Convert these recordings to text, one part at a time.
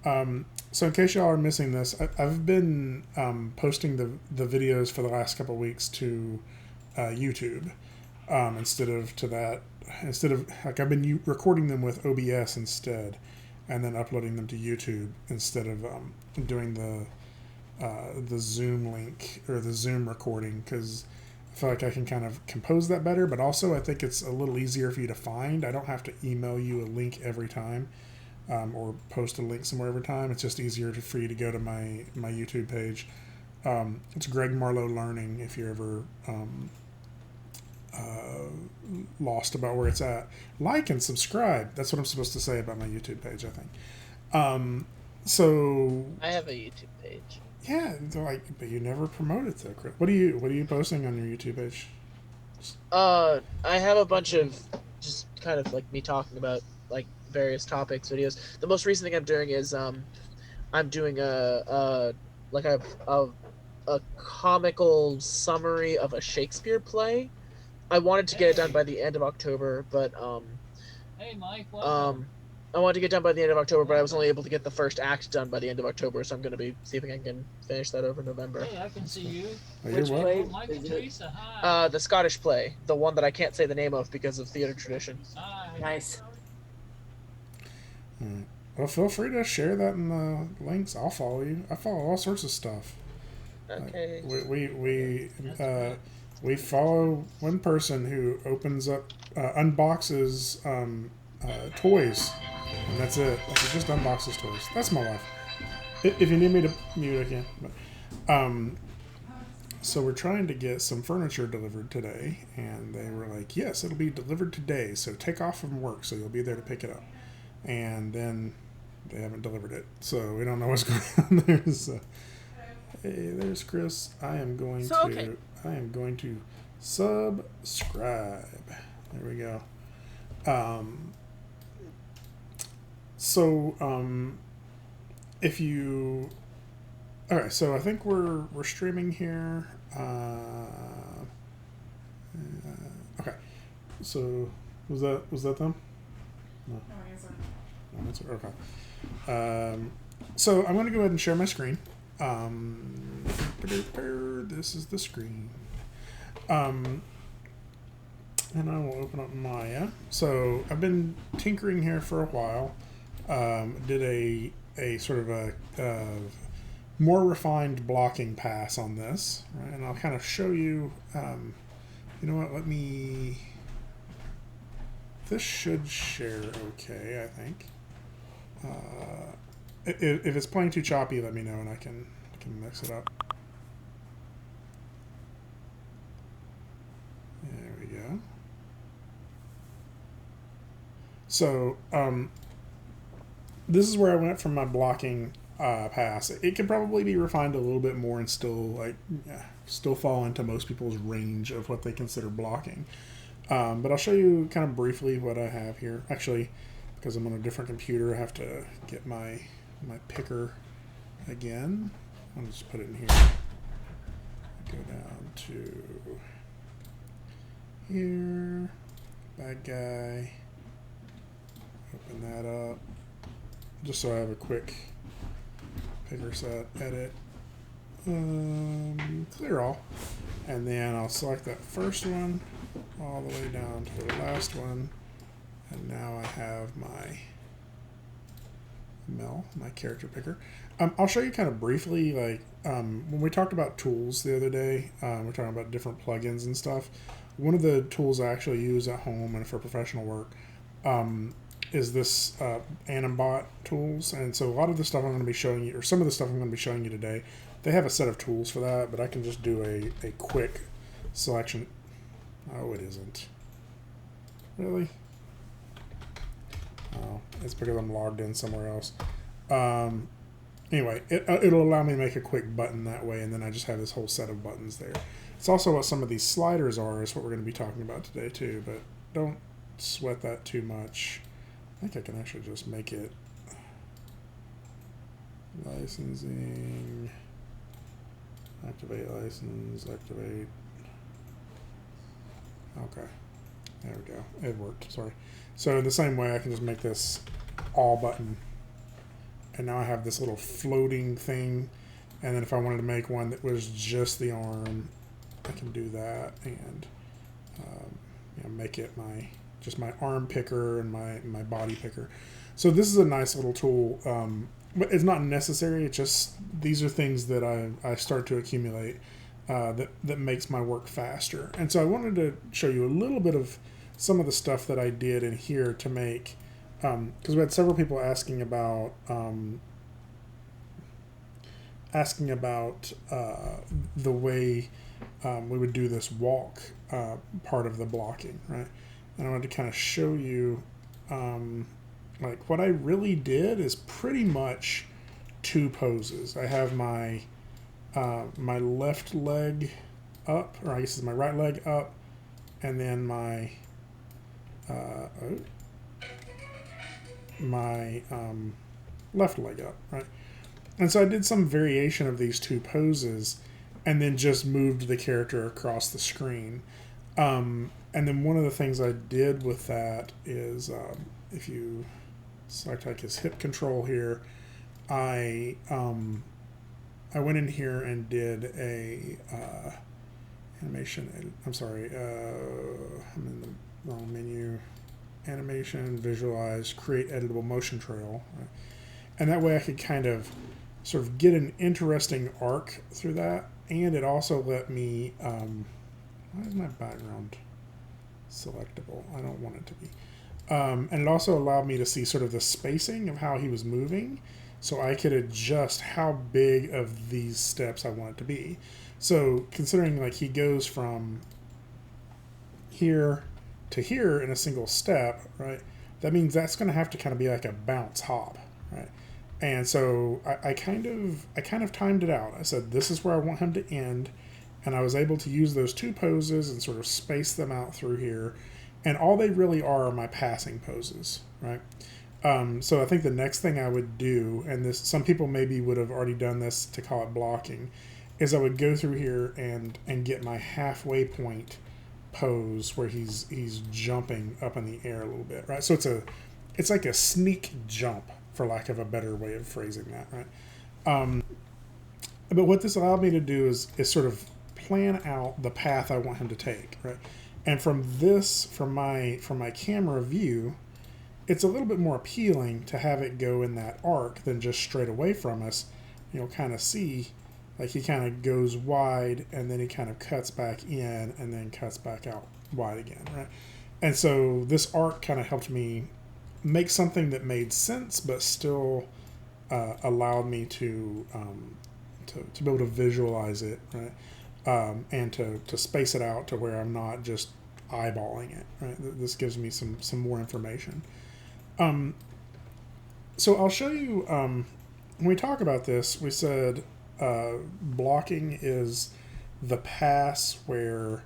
So in case y'all are missing this, I've been posting the videos for the last couple of weeks to YouTube instead of like I've been recording them with OBS instead, and then uploading them to YouTube instead of doing the Zoom link or the Zoom recording, because I feel like I can kind of compose that better, but also I think it's a little easier for you to find. I don't have to email you a link every time. Or post a link somewhere every time. It's just easier for you to go to my YouTube page. It's Greg Marlowe Learning if you're ever lost about where it's at. Like and subscribe. That's what I'm supposed to say about my YouTube page, I think. So I have a YouTube page. yeah, but you never promote it though, Chris. What are you posting on your YouTube page? I have a bunch of just kind of like me talking about like various topics videos. The most recent thing I'm doing is I'm doing like a comical summary of a Shakespeare play. I wanted to get it done by the end of October, but Hey, Mike, welcome. I wanted to get done by the end of October, but I was only able to get the first act done by the end of October, so I'm going to be see if I can finish that over November. Hey, I can see you. Which play? Mike and Teresa, hi. The Scottish play, the one that I can't say the name of because of theater tradition. Hi. Nice. Well, feel free to share that in the links. I'll follow you. I follow all sorts of stuff. Okay. We follow one person who opens up, unboxes toys, and that's it. Like, he just unboxes toys. That's my wife. If you need me to mute, I can. But, so we're trying to get some furniture delivered today, and they were like, "Yes, it'll be delivered today. So take off from work, so you'll be there to pick it up." And then they haven't delivered it, so we don't know what's going on there. So, hey, there's Chris. I am going to subscribe. There we go. If you, all right, so I think we're streaming here. Okay, so was that them? No. No, that's okay. So I'm going to go ahead and share my screen. This is the screen. And I will open up Maya. So I've been tinkering here for a while. Did a sort of a more refined blocking pass on this, right? And I'll kind of show you. You know what? This should share okay, I think. If it's playing too choppy, let me know and I can mix it up. There we go. So this is where I went from my blocking pass. It could probably be refined a little bit more and still fall into most people's range of what they consider blocking. But I'll show you kind of briefly what I have here. Actually, because I'm on a different computer, I have to get my picker again. I'll just put it in here. Go down to here. Bad guy. Open that up. Just so I have a quick picker set. Edit. Clear all. And then I'll select that first one all the way down to the last one. And now I have my my character picker. I'll show you kind of briefly, like when we talked about tools the other day, we're talking about different plugins and stuff. One of the tools I actually use at home and for professional work is this Animbot Tools. And so a lot of the stuff I'm going to be showing you, or some of the stuff I'm going to be showing you today, they have a set of tools for that, but I can just do a quick selection. Oh, it isn't. Really? Oh, it's because I'm logged in somewhere else. Anyway, it'll allow me to make a quick button that way, and then I just have this whole set of buttons there. It's also what some of these sliders are, is what we're going to be talking about today too, but don't sweat that too much. I think I can actually just make it licensing, activate license, activate. Okay, there we go. It worked, sorry. So in the same way, I can just make this all button and now I have this little floating thing. And then if I wanted to make one that was just the arm, I can do that and make it just my arm picker and my body picker. So this is a nice little tool, but it's not necessary. It's just these are things that I start to accumulate that makes my work faster. And so I wanted to show you a little bit of some of the stuff that I did in here to make, because we had several people asking about the way we would do this walk part of the blocking, right? And I wanted to kind of show you like what I really did is pretty much two poses. I have my my left leg up, or I guess it's my right leg up, and then my left leg up, right? And so I did some variation of these two poses and then just moved the character across the screen. And then one of the things I did with that is if you select like his hip control here, I went in here and did a animation. I'm sorry, I'm in the wrong menu. Animation, visualize, create editable motion trail. Right? And that way I could kind of sort of get an interesting arc through that. And it also let me, why is my background selectable? I don't want it to be. And it also allowed me to see sort of the spacing of how he was moving, so I could adjust how big of these steps I want it to be. So considering like he goes from here to here in a single step, right? That means that's going to have to kind of be like a bounce hop, right? And so I kind of timed it out. I said, this is where I want him to end. And I was able to use those two poses and sort of space them out through here. And all they really are my passing poses, right? So I think the next thing I would do, and this some people maybe would have already done this to call it blocking, is I would go through here and get my halfway point pose where he's jumping up in the air a little bit, right? So it's like a sneak jump, for lack of a better way of phrasing that, right? But what this allowed me to do is sort of plan out the path I want him to take, right? And from my camera view, it's a little bit more appealing to have it go in that arc than just straight away from us. You'll kind of see, like he kind of goes wide and then he kind of cuts back in and then cuts back out wide again, right? And so this arc kind of helped me make something that made sense, but still allowed me to be able to visualize it, right? And to space it out to where I'm not just eyeballing it, right? This gives me some more information. So I'll show you, when we talk about this, we said blocking is the pass where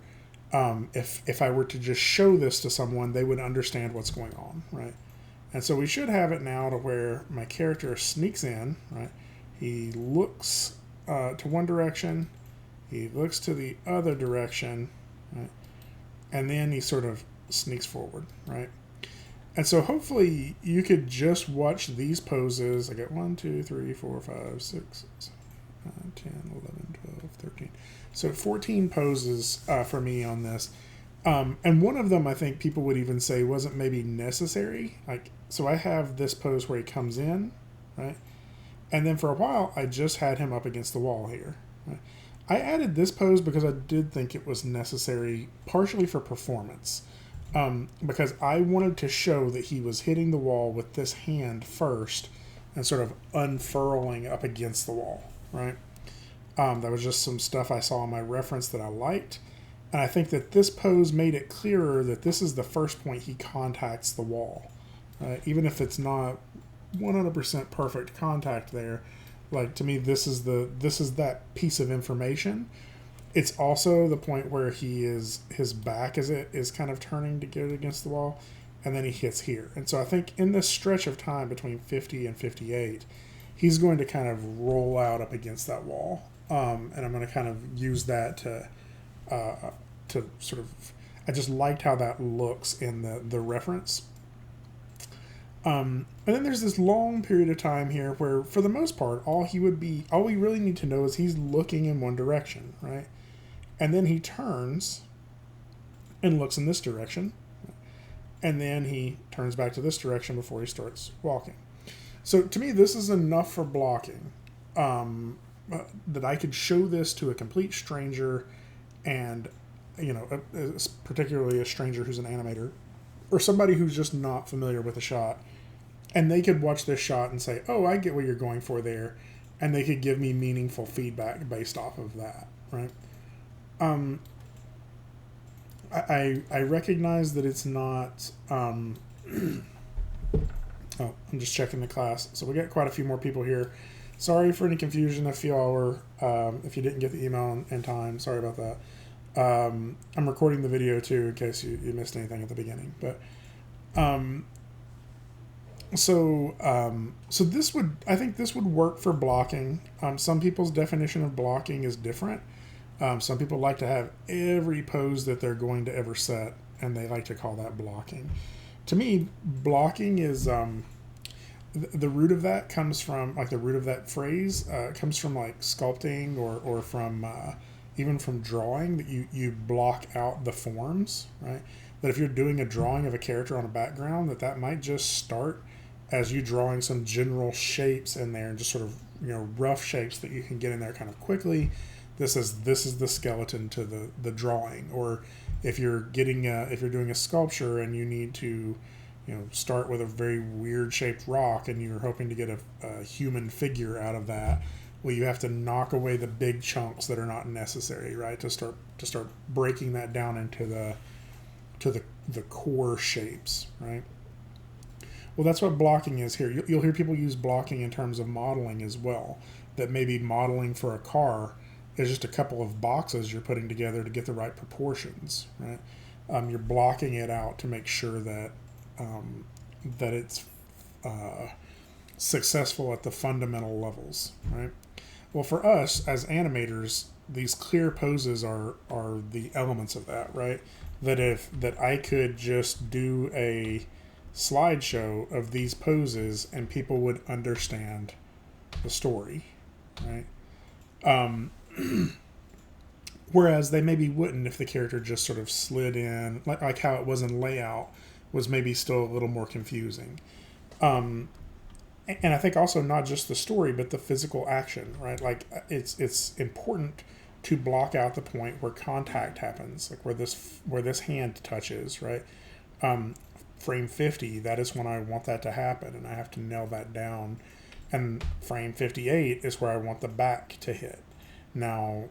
if I were to just show this to someone, they would understand what's going on, right? And so we should have it now to where my character sneaks in, right? He looks to one direction, he looks to the other direction, right? And then he sort of sneaks forward, right? And so hopefully you could just watch these poses. I got 1, 2, 3, 4, 5, 6, 7, 8, 9, 10, 11, 12, 13. So 14 poses for me on this. And one of them I think people would even say wasn't maybe necessary. Like, so I have this pose where he comes in, right? And then for a while I just had him up against the wall here, right? I added this pose because I did think it was necessary, partially for performance. Because I wanted to show that he was hitting the wall with this hand first and sort of unfurling up against the wall, right? That was just some stuff I saw in my reference that I liked. And I think that this pose made it clearer that this is the first point he contacts the wall. Even if it's not 100% perfect contact there, like to me, this is that piece of information. It's also the point where his back is kind of turning to get against the wall, and then he hits here. And so I think in this stretch of time between 50 and 58, he's going to kind of roll out up against that wall. And I'm going to kind of use that to sort of, I just liked how that looks in the reference. And then there's this long period of time here where, for the most part, all we really need to know is he's looking in one direction, right? And then he turns and looks in this direction. And then he turns back to this direction before he starts walking. So to me, this is enough for blocking. That I could show this to a complete stranger, and, particularly a stranger who's an animator, or somebody who's just not familiar with a shot, and they could watch this shot and say, oh, I get what you're going for there, and they could give me meaningful feedback based off of that, right? I recognize that it's not... oh, I'm just checking the class. So we got quite a few more people here. Sorry for any confusion if you didn't get the email in time. Sorry about that. I'm recording the video too in case you missed anything at the beginning. But so I think this would work for blocking. Some people's definition of blocking is different. Some people like to have every pose that they're going to ever set, and they like to call that blocking. To me, blocking is the root of that comes from, like, the root of that phrase comes from, like, sculpting or from even from drawing, that you block out the forms, right? That if you're doing a drawing of a character on a background, that might just start as you drawing some general shapes in there, and just sort of, rough shapes that you can get in there kind of quickly. This is the skeleton to the drawing. Or if you're doing a sculpture and you need to, start with a very weird shaped rock and you're hoping to get a human figure out of that, well, you have to knock away the big chunks that are not necessary, right? To start breaking that down into the core shapes, right? Well, that's what blocking is here. You'll hear people use blocking in terms of modeling as well. That maybe modeling for a car is just a couple of boxes you're putting together to get the right proportions, right? You're blocking it out to make sure that it's successful at the fundamental levels, right? Well, for us as animators, these clear poses are the elements of that, right? That I could just do a slideshow of these poses and people would understand the story, right? Whereas they maybe wouldn't if the character just sort of slid in, like how it was in layout was maybe still a little more confusing. And I think also not just the story, but the physical action, right? Like it's important to block out the point where contact happens, like where this hand touches, right? Frame 50, that is when I want that to happen, and I have to nail that down. And frame 58 is where I want the back to hit. Now,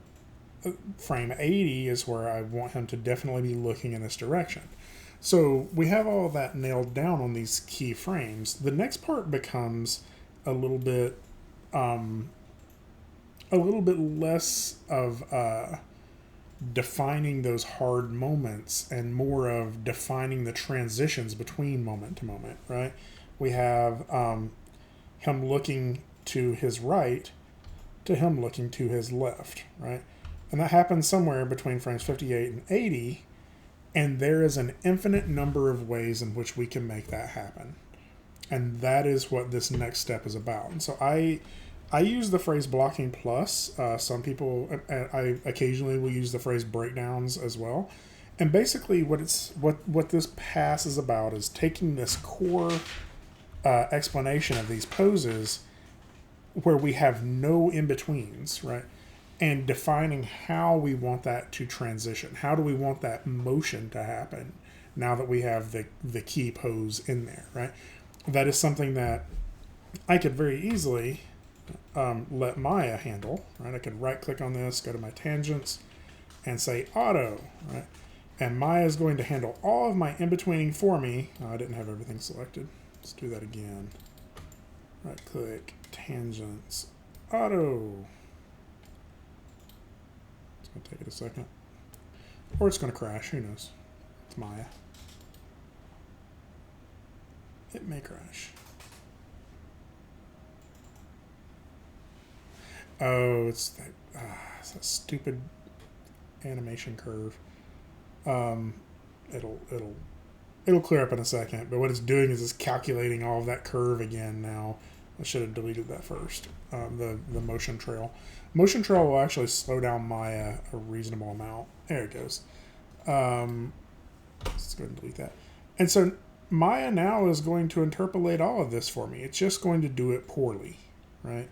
frame 80 is where I want him to definitely be looking in this direction. So we have all of that nailed down on these key frames. The next part becomes a little bit less of defining those hard moments and more of defining the transitions between moment to moment, right? We have him looking to his right to him looking to his left, right? And that happens somewhere between frames 58 and 80, and there is an infinite number of ways in which we can make that happen. And that is what this next step is about. And so I use the phrase blocking plus. Some people, I occasionally will use the phrase breakdowns as well. And basically what this pass is about is taking this core explanation of these poses where we have no in-betweens, right? And defining how we want that to transition. How do we want that motion to happen now that we have the key pose in there, right? That is something that I could very easily let Maya handle, right? I could right-click on this, go to my tangents, and say auto, right? And Maya is going to handle all of my in-betweening for me. Oh, I didn't have everything selected. Let's do that again. Right-click, tangents, auto. It's going to take it a second. Or it's going to crash, who knows? It's Maya. It may crash. Oh, it's that stupid animation curve. It'll it'll clear up in a second. But what it's doing is it's calculating all of that curve again now. I should have deleted that first. The motion trail. Motion trail will actually slow down Maya a reasonable amount. There it goes. Let's go ahead and delete that. And so Maya now is going to interpolate all of this for me. It's just going to do it poorly, right?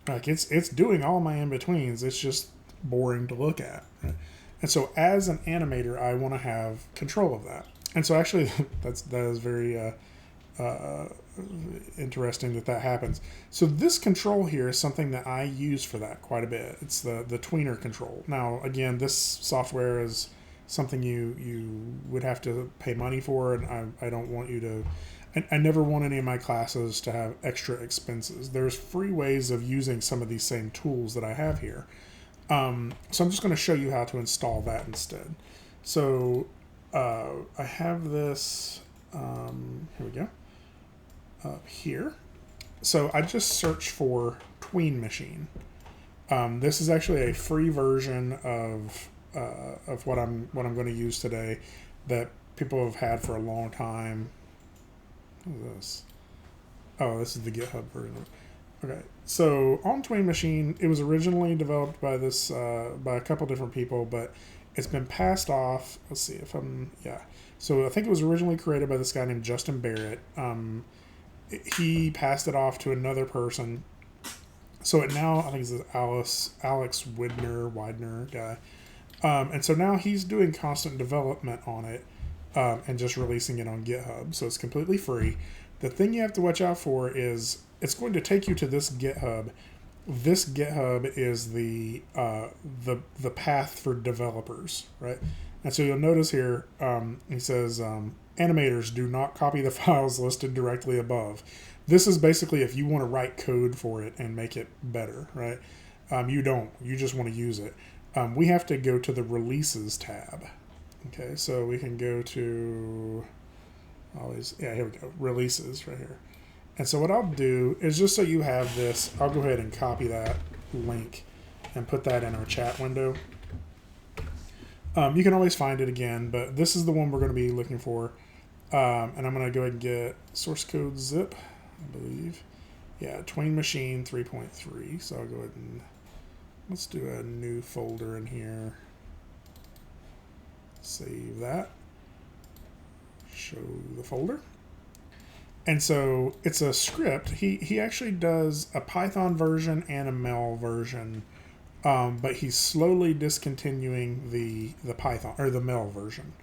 Like it's doing all my in-betweens. It's just boring to look at, right? And so as an animator, I want to have control of that. And so actually, that is very interesting that happens. So this control here is something that I use for that quite a bit. It's the tweener control. Now, again, this software is something you would have to pay money for, and I don't want you to... I never want any of my classes to have extra expenses. There's free ways of using some of these same tools that I have here. So I'm just going to show you how to install that instead. So I have this... here we go. Up here. So I just searched for Tween Machine. This is actually a free version of what I'm going to use today that people have had for a long time. What is this? Oh, this is the GitHub version. Okay, so on Tween Machine, it was originally developed by by a couple different people, but it's been passed off. Let's see if So I think it was originally created by this guy named Justin Barrett. He passed it off to another person. So it now, I think it's this Alex Widener guy. And so now he's doing constant development on it and just releasing it on GitHub. So it's completely free. The thing you have to watch out for is it's going to take you to this GitHub. This GitHub is the path for developers, right? And so you'll notice here, he says, animators do not copy the files listed directly above. This is basically if you want to write code for it and make it better, right? You don't. You just want to use it. We have to go to the Releases tab. Okay, so we can go to... here we go. Releases right here. And so what I'll do is, just so you have this, I'll go ahead and copy that link and put that in our chat window. You can always find it again, but this is the one we're going to be looking for. And I'm going to go ahead and get source code zip, I believe. Yeah, Tween Machine 3.3. So I'll go ahead and let's do a new folder in here. Save that. Show the folder. And so it's a script. He actually does a Python version and a Mel version. But he's slowly discontinuing the Python or the Mel version.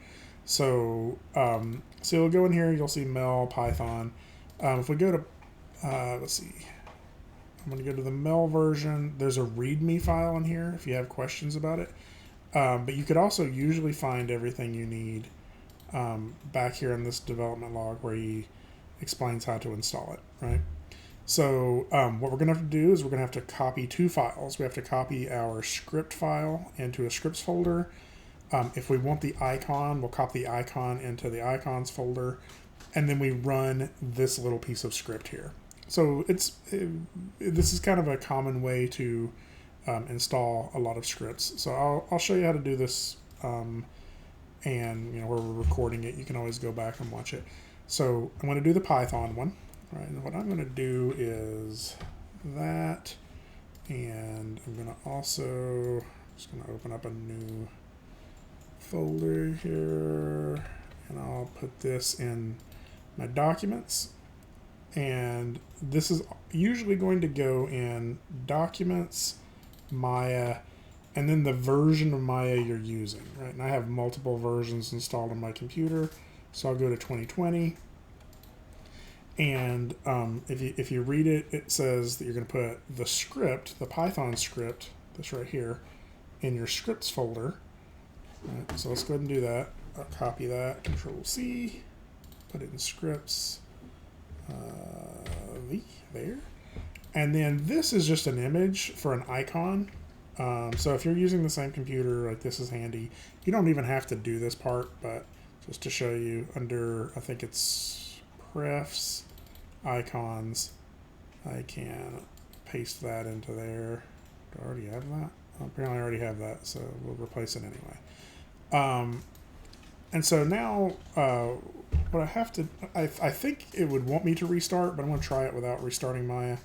So so you'll go in here, you'll see Mel, Python. If we go to let's see, I'm going to go to the Mel version. There's a README file in here if you have questions about it. But you could also usually find everything you need back here in this development log where he explains how to install it, right? So what we're going to have to do is we're going to have to copy two files. We have to copy our script file into a scripts folder. If we want the icon, we'll copy the icon into the icons folder. And then we run this little piece of script here. So this is kind of a common way to install a lot of scripts. So I'll show you how to do this. And where we're recording it, you can always go back and watch it. So I'm going to do the Python one. Right, and what I'm going to do is that, and I'm going to also, just going to open up a new folder here, and I'll put this in my documents, and this is usually going to go in Documents, Maya, and then the version of Maya you're using, right? And I have multiple versions installed on my computer, so I'll go to 2020. And if you read it, it says that you're going to put the script, the Python script, that's right here, in your scripts folder. Right, so let's go ahead and do that. I'll copy that, Control-C, put it in scripts, there. And then this is just an image for an icon. So if you're using the same computer, like this is handy. You don't even have to do this part, but just to show you, under, I think it's Prefs, icons, I can paste that into there. Do I already have that? Apparently I already have that, so we'll replace it anyway. And so now what I have to, I think it would want me to restart, but I'm going to try it without restarting Maya.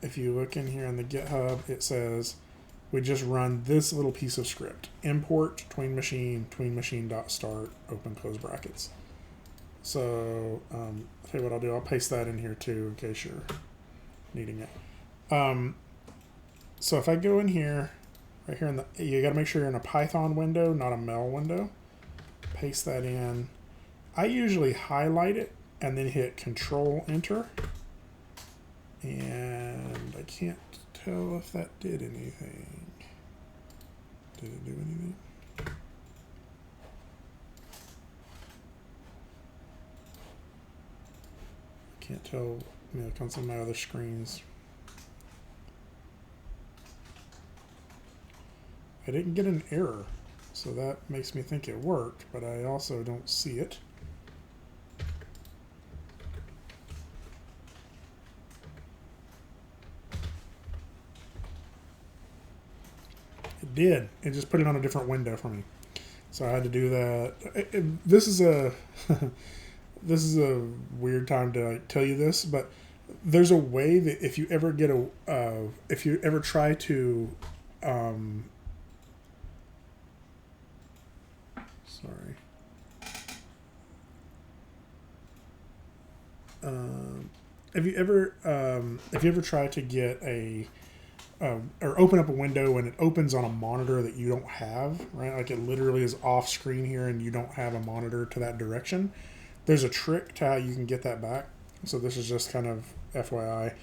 If you look in here on the GitHub, it says we just run this little piece of script. Import Tween Machine, tweenmachine.start, open close brackets. So I'll tell you what I'll do. I'll paste that in here too in case you're needing it. So if I go in here, right here, you got to make sure you're in a Python window, not a Mel window. Paste that in. I usually highlight it and then hit Control Enter. And I can't tell if that did anything. Did it do anything? Can't tell. It comes on my other screens. I didn't get an error, so that makes me think it worked, but I also don't see it. It did. It just put it on a different window for me. So I had to do that. This is a this is a weird time to tell you this, but there's a way that if you ever get if you ever try to sorry. If you ever try to get or open up a window and it opens on a monitor that you don't have, right? Like it literally is off screen here and you don't have a monitor to that direction. There's a trick to how you can get that back. So this is just kind of FYI.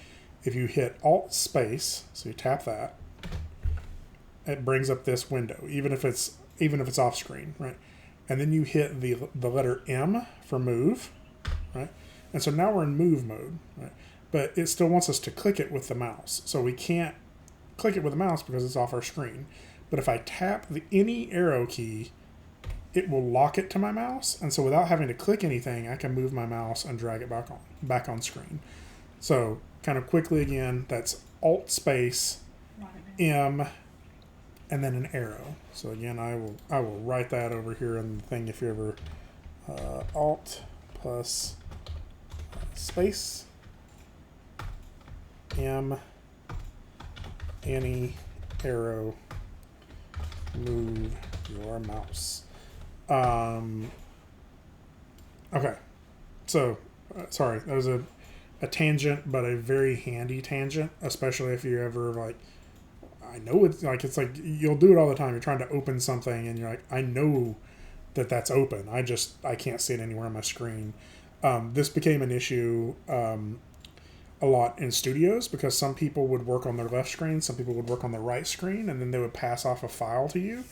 If you hit Alt Space, so you tap that, it brings up this window, even if it's off screen, right? And then you hit the letter M for move, right? And so now we're in move mode, right? But it still wants us to click it with the mouse. So we can't click it with the mouse because it's off our screen. But if I tap any arrow key, it will lock it to my mouse. And so without having to click anything, I can move my mouse and drag it back on screen. So kind of quickly again, that's Alt Space, M, and then an arrow. So again, I will write that over here in the thing if you ever Alt plus space M any arrow move your mouse. Okay, so sorry, that was a tangent, but a very handy tangent, especially if you ever like, I know it's like you'll do it all the time. You're trying to open something and you're like, I know that's open. I can't see it anywhere on my screen. This became an issue a lot in studios because some people would work on their left screen, some people would work on the right screen, and then they would pass off a file to you,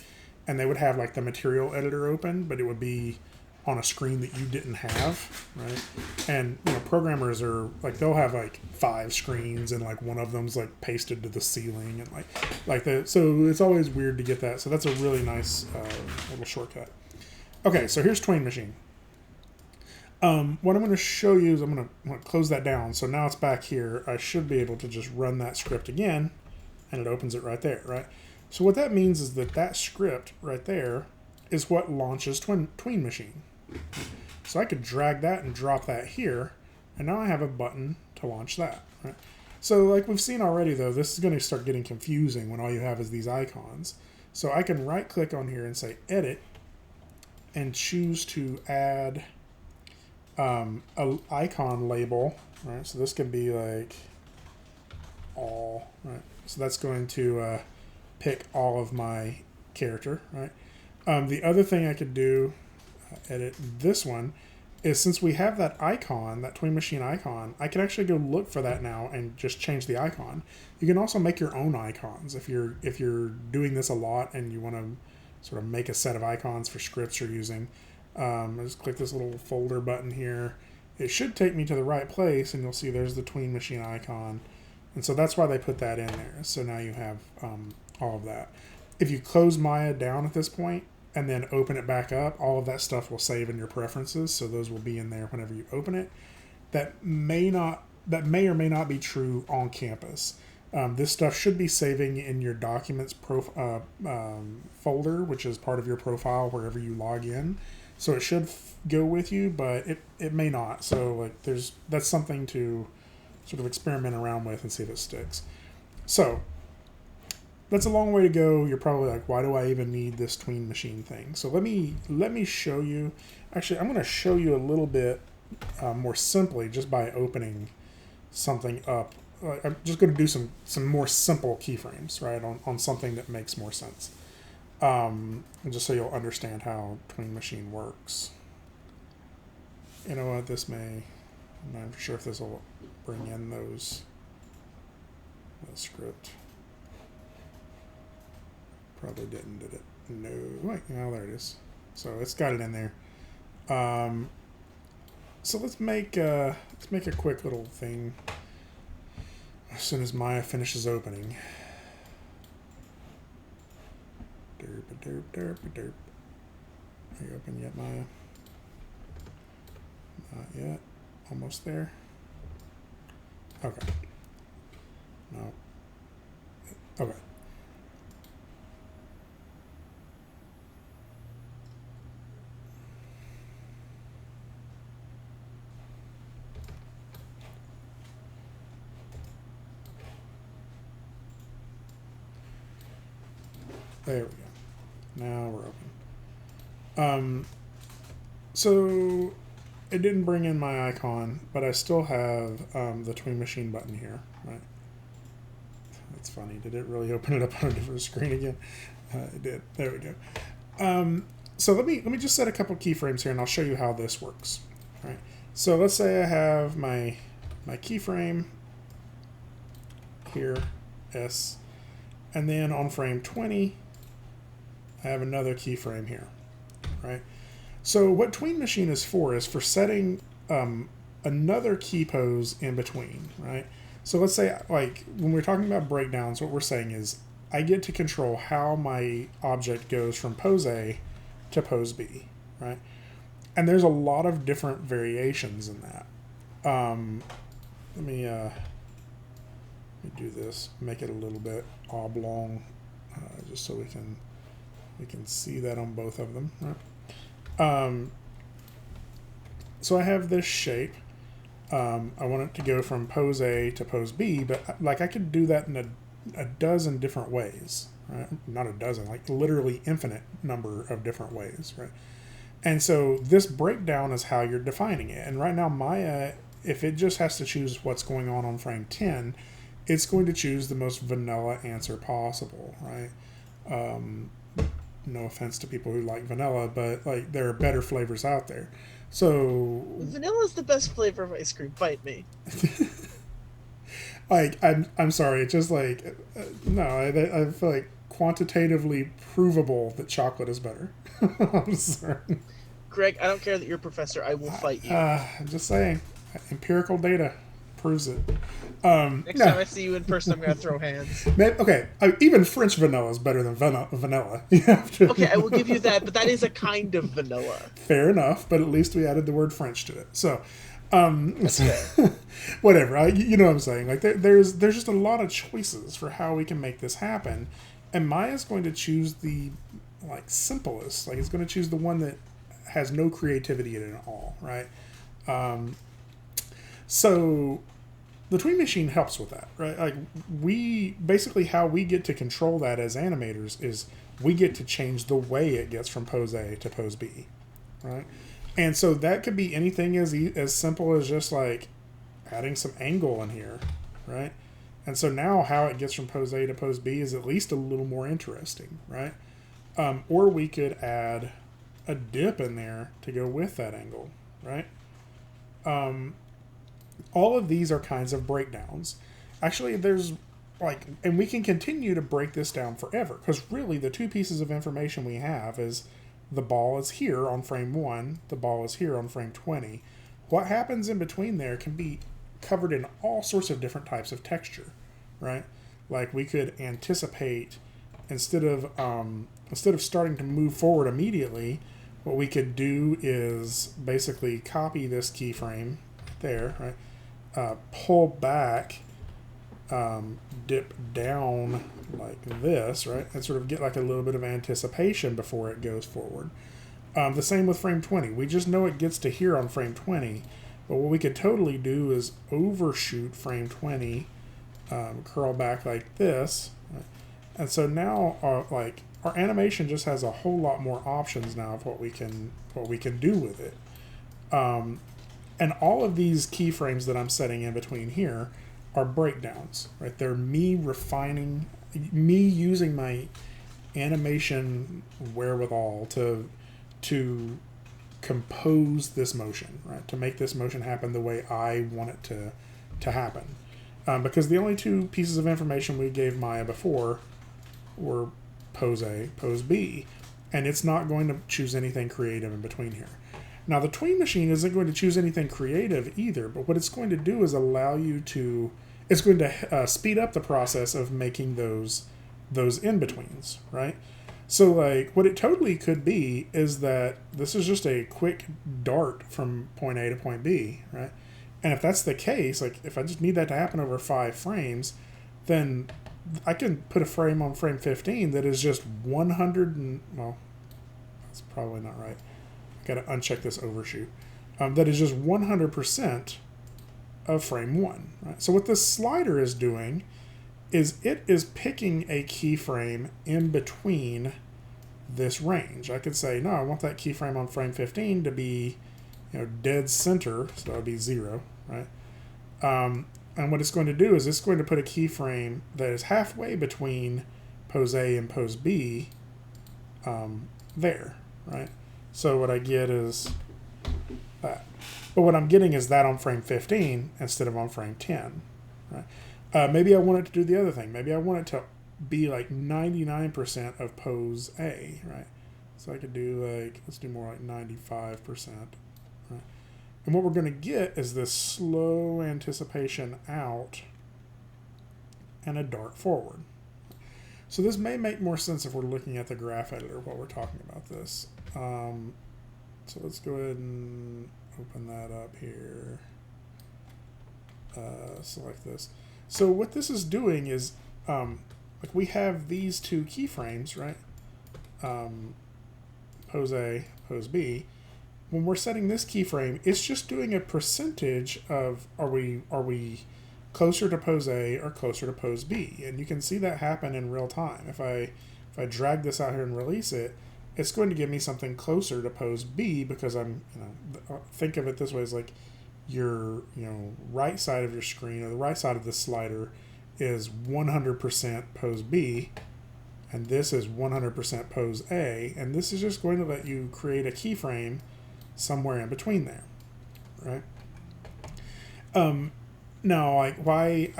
and they would have like the material editor open, but it would be on a screen that you didn't have, right? And programmers are like, they'll have like 5 screens and like one of them's like pasted to the ceiling and so it's always weird to get that. So that's a really nice little shortcut. Okay, so here's Tween Machine. What I'm going to show you is I'm going to close that down. So now it's back here. I should be able to just run that script again, and it opens it right there, right? So what that means is that script right there is what launches Tween Machine. So I could drag that and drop that here, and now I have a button to launch that, right? So like we've seen already, though, this is going to start getting confusing when all you have is these icons. So I can right-click on here and say Edit, and choose to add an icon label, right? So this could be like all, right? So that's going to pick all of my character, right? The other thing I could do, edit this one, is since we have that icon, that Tween Machine icon, I can actually go look for that now and just change the icon. You can also make your own icons if you're doing this a lot and you want to sort of make a set of icons for scripts you're using. I just click this little folder button here. It should take me to the right place, and you'll see there's the Tween Machine icon. And so that's why they put that in there. So now you have all of that. If you close Maya down at this point and then open it back up, all of that stuff will save in your preferences. So those will be in there whenever you open it. That may or may not be true on campus. This stuff should be saving in your documents folder, which is part of your profile wherever you log in. So it should go with you, but it may not. So like that's something to sort of experiment around with and see if it sticks. So that's a long way to go. You're probably like, why do I even need this Tween Machine thing? So let me show you. Actually, I'm going to show you a little bit more simply just by opening something up. I'm just going to do some more simple keyframes, right, on something that makes more sense. Just so you'll understand how Tween Machine works. You know what, I'm not sure if this will bring in the script. Probably didn't, did it? No. Wait, no, there it is. So it's got it in there. So let's make a quick little thing as soon as Maya finishes opening. Derp, derp, derp, derp. Are you open yet, Maya? Not yet. Almost there. Okay. No. Okay. There we go. Now we're open. So it didn't bring in my icon, but I still have the Tween Machine button here, right? That's funny. Did it really open it up on a different screen again? It did. There we go. So let me just set a couple keyframes here, and I'll show you how this works. All right. So let's say I have my keyframe here, S, and then on frame 20. I have another keyframe here, right? So what Tween Machine is for setting another key pose in between, right? So let's say, like, when we're talking about breakdowns, what we're saying is I get to control how my object goes from pose A to pose B, right? And there's a lot of different variations in that. Let me do this, make it a little bit oblong, just so we can see that on both of them, right? So I have this shape. I want it to go from pose A to pose B, but like I could do that in a dozen different ways, right? Not a dozen, like literally infinite number of different ways, right? And so this breakdown is how you're defining it. And right now Maya, if it just has to choose what's going on frame 10, it's going to choose the most vanilla answer possible, right? No offense to people who like vanilla, but like there are better flavors out there. So vanilla is the best flavor of ice cream. Bite me. Like I'm sorry. It's just like no. I feel like quantitatively provable that chocolate is better. I'm sorry, Greg. I don't care that you're a professor. I will fight you. I'm just saying, empirical data proves it. Next time I see you in person, I'm gonna throw hands. Okay, even French vanilla is better than vanilla. Okay, I will give you that, but that is a kind of vanilla. Fair enough, but at least we added the word French to it. So, Okay. whatever. You know what I'm saying? Like there's just a lot of choices for how we can make this happen, and Maya's going to choose the simplest. Like it's going to choose the one that has no creativity in it at all, right? So the Tween Machine helps with that, right? Like how we get to control that as animators is we get to change the way it gets from pose A to pose B, right? And so that could be anything as simple as just like adding some angle in here, right? And so now how it gets from pose A to pose B is at least a little more interesting, right? Or we could add a dip in there to go with that angle, right? All of these are kinds of breakdowns. Actually, there's and we can continue to break this down forever because really the two pieces of information we have is the ball is here on frame 1, the ball is here on frame 20. What happens in between there can be covered in all sorts of different types of texture, right? Like we could anticipate instead of starting to move forward immediately, what we could do is basically copy this keyframe there, right? Pull back dip down like this, right? And sort of get like a little bit of anticipation before it goes forward. The same with frame 20. We just know it gets to here on frame 20, but what we could totally do is overshoot frame 20, curl back like this, right? And so now our animation just has a whole lot more options now of what we can do with it. And all of these keyframes that I'm setting in between here are breakdowns, right? They're me refining, me using my animation wherewithal to compose this motion, right? To make this motion happen the way I want it to happen. Because the only two pieces of information we gave Maya before were pose A, pose B, and it's not going to choose anything creative in between here. Now the Tween Machine isn't going to choose anything creative either, but what it's going to do is it's going to speed up the process of making those in-betweens, right? So like what it totally could be is that this is just a quick dart from point A to point B, right? And if that's the case, like if I just need that to happen over 5 frames, then I can put a frame on frame 15 that is just 100 and, well, that's probably not right. Got to uncheck this overshoot. That is just 100% of frame 1. Right? So what this slider is doing is it is picking a keyframe in between this range. I could say, no, I want that keyframe on frame 15 to be, dead center, so that would be 0, right? And what it's going to do is it's going to put a keyframe that is halfway between pose A and pose B there, right? So what I get is that. But what I'm getting is that on frame 15 instead of on frame 10, right? Maybe I want it to do the other thing. Maybe I want it to be like 99% of pose A, right? So I could do like, let's do more like 95%, right? And what we're going to get is this slow anticipation out and a dart forward. So this may make more sense if we're looking at the graph editor while we're talking about this. So let's go ahead and open that up here. Select this. So what this is doing is, like we have these two keyframes, right? Pose A, pose B. When we're setting this keyframe, it's just doing a percentage of are we closer to pose A or closer to pose B, and you can see that happen in real time. If I drag this out here and release it, it's going to give me something closer to pose B because I'm, think of it this way as like your, right side of your screen or the right side of the slider is 100% pose B, and this is 100% pose A, and this is just going to let you create a keyframe somewhere in between there, right? Now, why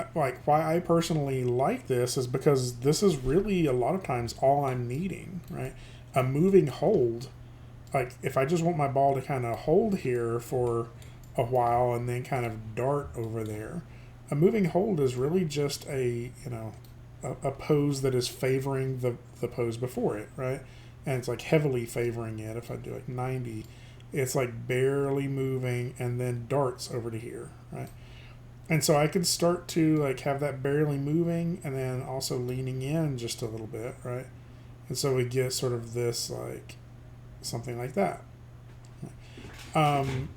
I personally like this is because this is really a lot of times all I'm needing, right? A moving hold, like if I just want my ball to kind of hold here for a while and then kind of dart over there, a moving hold is really just a pose that is favoring the pose before it, right? And it's like heavily favoring it. If I do like 90, it's like barely moving and then darts over to here, right? And so I could start to like have that barely moving and then also leaning in just a little bit, right? And so we get sort of this like something like that. And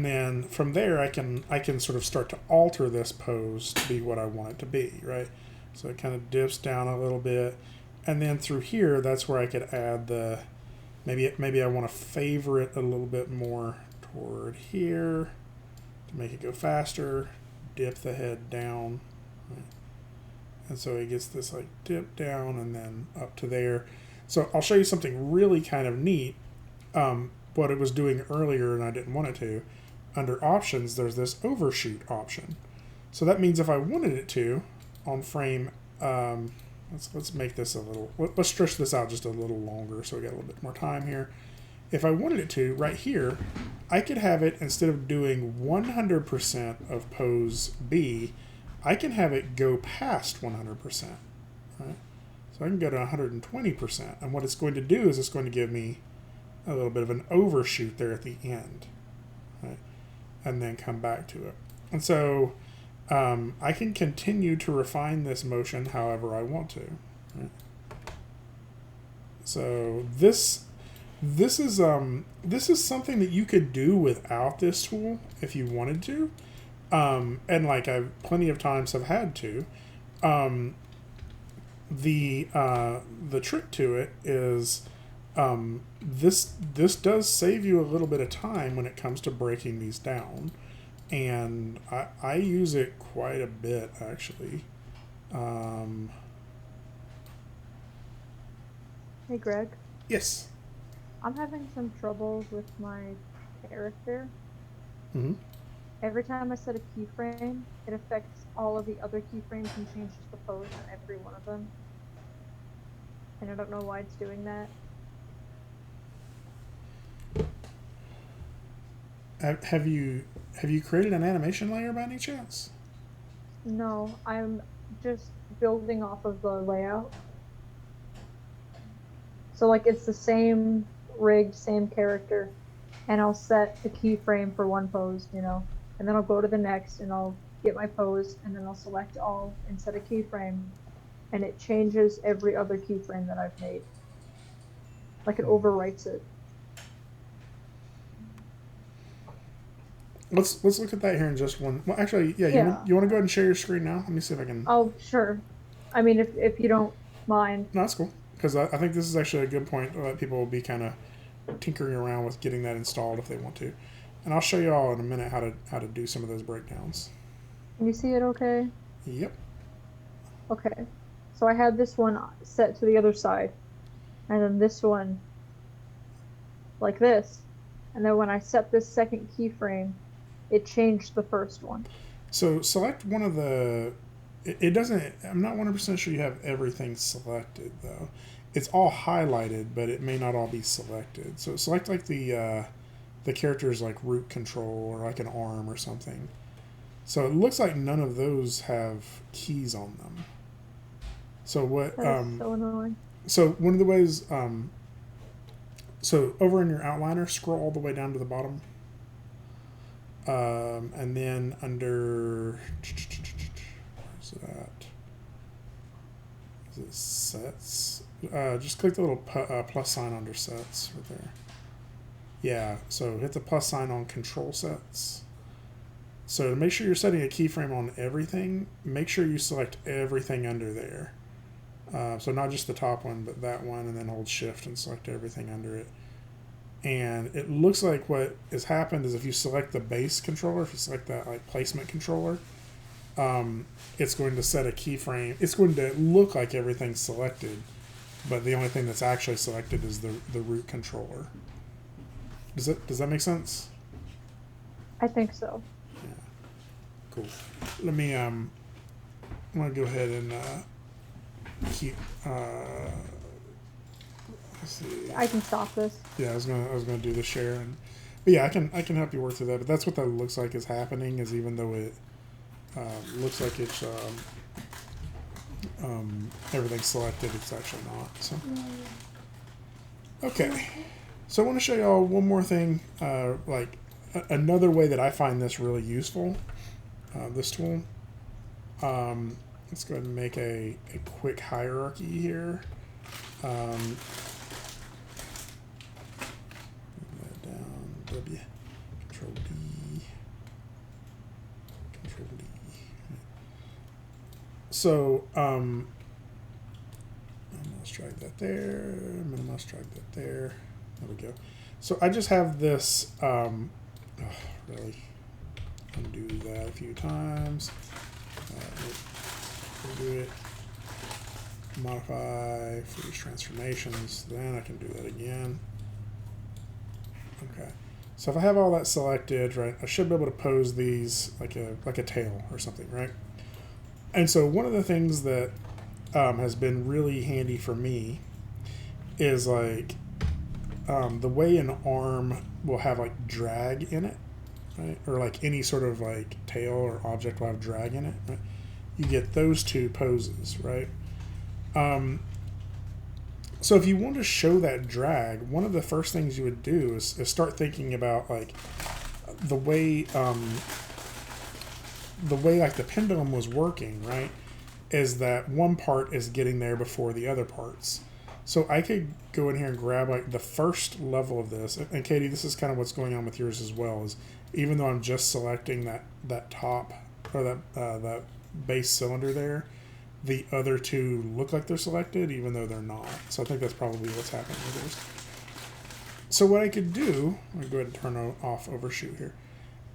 then from there I can sort of start to alter this pose to be what I want it to be, right? So it kind of dips down a little bit, and then through here that's where I could add the maybe I want to favor it a little bit more toward here to make it go faster, dip the head down, right? And so it gets this like dip down and then up to there. So I'll show you something really kind of neat. What it was doing earlier and I didn't want it to. Under options, there's this overshoot option. So that means if I wanted it to, on frame, let's make this a little, let's stretch this out just a little longer so we got a little bit more time here. If I wanted it to, right here, I could have it, instead of doing 100% of pose B, I can have it go past 100%, right? So I can go to 120%, and what it's going to do is it's going to give me a little bit of an overshoot there at the end, right? And then come back to it. And so I can continue to refine this motion however I want to. Right? So this is something that you could do without this tool if you wanted to, and like I've plenty of times have had to. The trick to it is this does save you a little bit of time when it comes to breaking these down, and I use it quite a bit actually. Hey Greg, Yes. I'm having some troubles with my character. Mm-hmm. Every time I set a keyframe, it affects all of the other keyframes and changes the pose on every one of them. And I don't know why it's doing that. Have you created an animation layer by any chance? No, I'm just building off of the layout. So like it's the same rig, same character, and I'll set the keyframe for one pose, you know, and then I'll go to the next and I'll get my pose and then I'll select all and set a keyframe, and it changes every other keyframe that I've made. Like it overwrites it. Let's look at that here in just one. Well, actually, yeah. You want to go ahead and share your screen now? Let me see if I can. Oh, sure. I mean, if you don't mind. No, that's cool. Because I think this is actually a good point that people will be kind of tinkering around with getting that installed if they want to. And I'll show you all in a minute how to do some of those breakdowns. Can you see it okay? Yep. Okay. So I had this one set to the other side. And then this one like this. And then when I set this second keyframe, it changed the first one. So select one of the... It doesn't... I'm not 100% sure you have everything selected, though. It's all highlighted, but it may not all be selected. So select like the character's like root control or like an arm or something. So it looks like none of those have keys on them. So what... That's so annoying. So one of the ways... so over in your outliner, scroll all the way down to the bottom. And then under... Where's it at? Is it sets? Just click the little plus sign under sets right there. Yeah, so hit the plus sign on control sets. So to make sure you're setting a keyframe on everything, make sure you select everything under there. So not just the top one, but that one, and then hold shift and select everything under it. And it looks like what has happened is if you select the base controller, if you select that like placement controller, it's going to set a keyframe. It's going to look like everything's selected, but the only thing that's actually selected is the root controller. Does that make sense? I think so. Yeah. Cool. Let me I'm gonna go ahead and keep let's see. I can stop this. Yeah, I was gonna do the share, but yeah, I can help you work through that. But that's what that looks like is happening. Is even though it looks like it's everything's selected, it's actually not. So okay, so I want to show y'all one more thing, like another way that I find this really useful. This tool. Let's go ahead and make a quick hierarchy here. W, Control D, Control D. So, let's drag that there, let's drag that there. There we go. So I just have this, really undo that a few times. Do it. Modify, freeze transformations, then I can do that again. Okay. So if I have all that selected, right, I should be able to pose these like a tail or something, right? And so one of the things that has been really handy for me is like the way an arm will have like drag in it, right? Or like any sort of like tail or object will have drag in it, right? You get those two poses, right? So if you want to show that drag, one of the first things you would do is start thinking about like the way the way like the pendulum was working, right, is that one part is getting there before the other parts. So I could go in here and grab like the first level of this, and Katie, this is kind of what's going on with yours as well. Is even though I'm just selecting that top or that base cylinder there, the other two look like they're selected even though they're not. So I think that's probably what's happening with yours. So what I could do, I'm gonna go ahead and turn off overshoot here,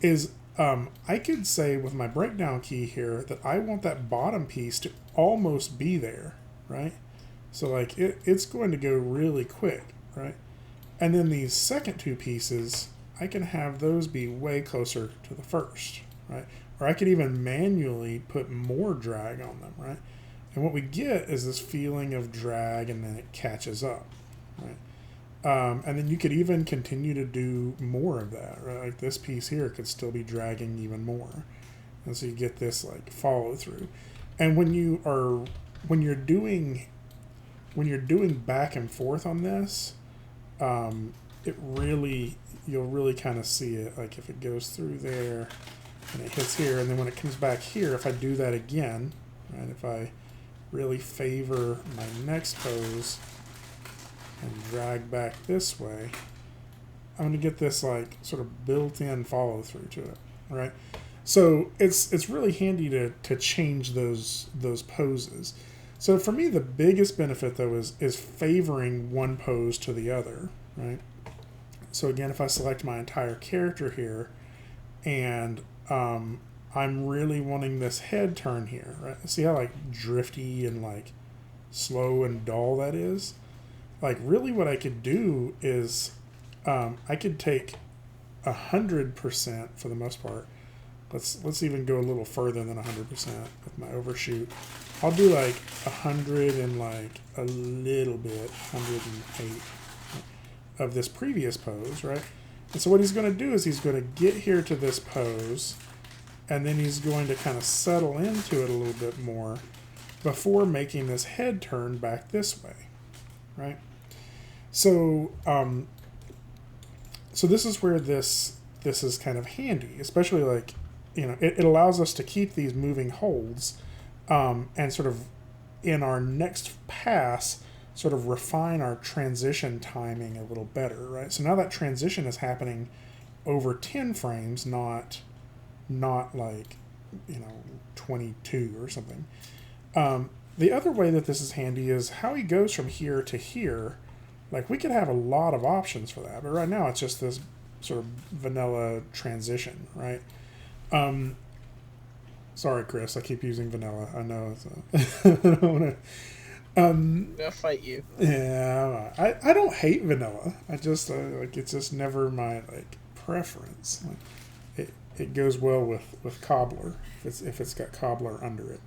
is I could say with my breakdown key here that I want that bottom piece to almost be there, right? So like it's going to go really quick, right? And then these second two pieces, I can have those be way closer to the first, right? Or I could even manually put more drag on them, right? And what we get is this feeling of drag and then it catches up, right? And then you could even continue to do more of that, right? Like this piece here could still be dragging even more. And so you get this like follow through. And when you're doing back and forth on this, you'll really kind of see it. Like if it goes through there and it hits here, and then when it comes back here, if I do that again, right? If I really favor my next pose and drag back this way, I'm going to get this like sort of built-in follow through to it, right? So it's really handy to change those poses. So for me, the biggest benefit though is favoring one pose to the other, right? So again, if I select my entire character here, and I'm really wanting this head turn here, right? See how like drifty and like slow and dull that is? Like really what I could do is I could take 100% for the most part. Let's even go a little further than 100% with my overshoot. I'll do like 100 and like a little bit, 108 of this previous pose, right? And so what he's going to do is he's going to get here to this pose, and then he's going to kind of settle into it a little bit more before making this head turn back this way, right? So, so this is where this is kind of handy, especially like, you know, it allows us to keep these moving holds, and sort of in our next pass, sort of refine our transition timing a little better, right? So now that transition is happening over 10 frames, not like, you know, 22 or something. The other way that this is handy is how he goes from here to here. Like we could have a lot of options for that, but right now it's just this sort of vanilla transition, right? Sorry, Chris, I keep using vanilla. I know it's I don't want to. I'll fight you. Yeah, I don't hate vanilla. I just like it's just never my like preference. Like, it goes well with cobbler if it's got cobbler under it.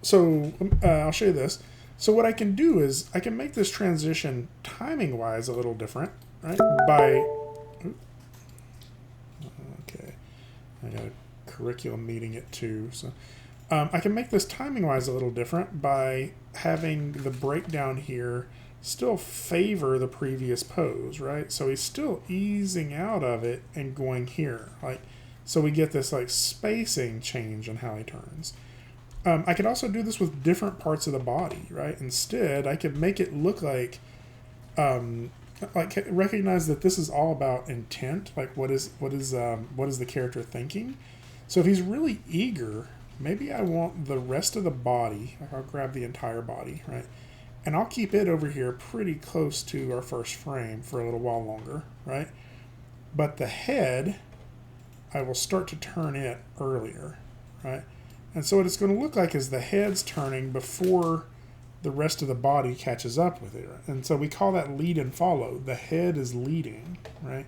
So I'll show you this. So what I can do is I can make this transition timing wise a little different, right? Okay, I got a curriculum meeting at 2, so I can make this timing wise a little different by having the breakdown here still favor the previous pose, right? So he's still easing out of it and going here, like, so we get this like spacing change in how he turns. I could also do this with different parts of the body, right? Instead, I could make it look like recognize that this is all about intent, like what is the character thinking. So if he's really eager, maybe I want the rest of the body. I'll grab the entire body, right? And I'll keep it over here pretty close to our first frame for a little while longer, right? But the head, I will start to turn it earlier, right? And so what it's going to look like is the head's turning before the rest of the body catches up with it. And so we call that lead and follow. The head is leading, right?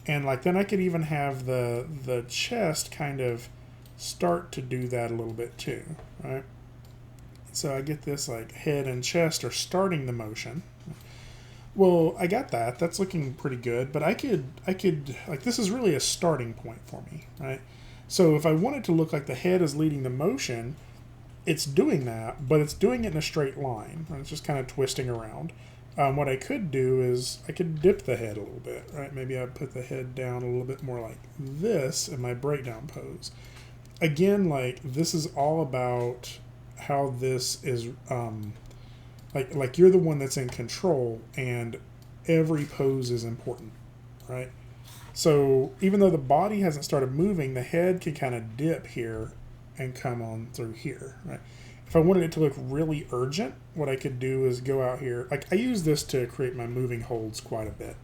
And like then I could even have the chest kind of start to do that a little bit too, right? So I get this like head and chest are starting the motion. Well, I got that. That's looking pretty good. But I could like this is really a starting point for me, right? So if I want it to look like the head is leading the motion, it's doing that, but it's doing it in a straight line. Right? It's just kind of twisting around. What I could do is I could dip the head a little bit, right? Maybe I'd put the head down a little bit more like this in my breakdown pose. Again, like this is all about how this is, like you're the one that's in control, and every pose is important, right? So even though the body hasn't started moving, the head can kind of dip here and come on through here, right? If I wanted it to look really urgent, what I could do is go out here. Like I use this to create my moving holds quite a bit.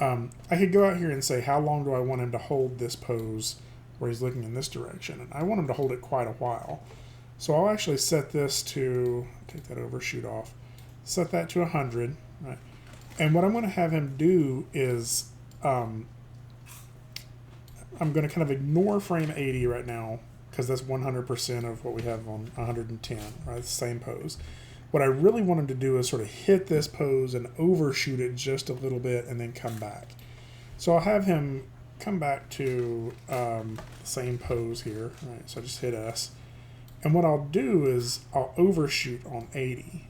I could go out here and say, how long do I want him to hold this pose where he's looking in this direction? And I want him to hold it quite a while. So I'll actually set this to, take that overshoot off, set that to 100, right? And what I'm going to have him do is, I'm going to kind of ignore frame 80 right now, because that's 100% of what we have on 110, right? The same pose. What I really want him to do is sort of hit this pose and overshoot it just a little bit and then come back. So I'll have him come back to the same pose here, right? So I just hit S. And what I'll do is I'll overshoot on 80.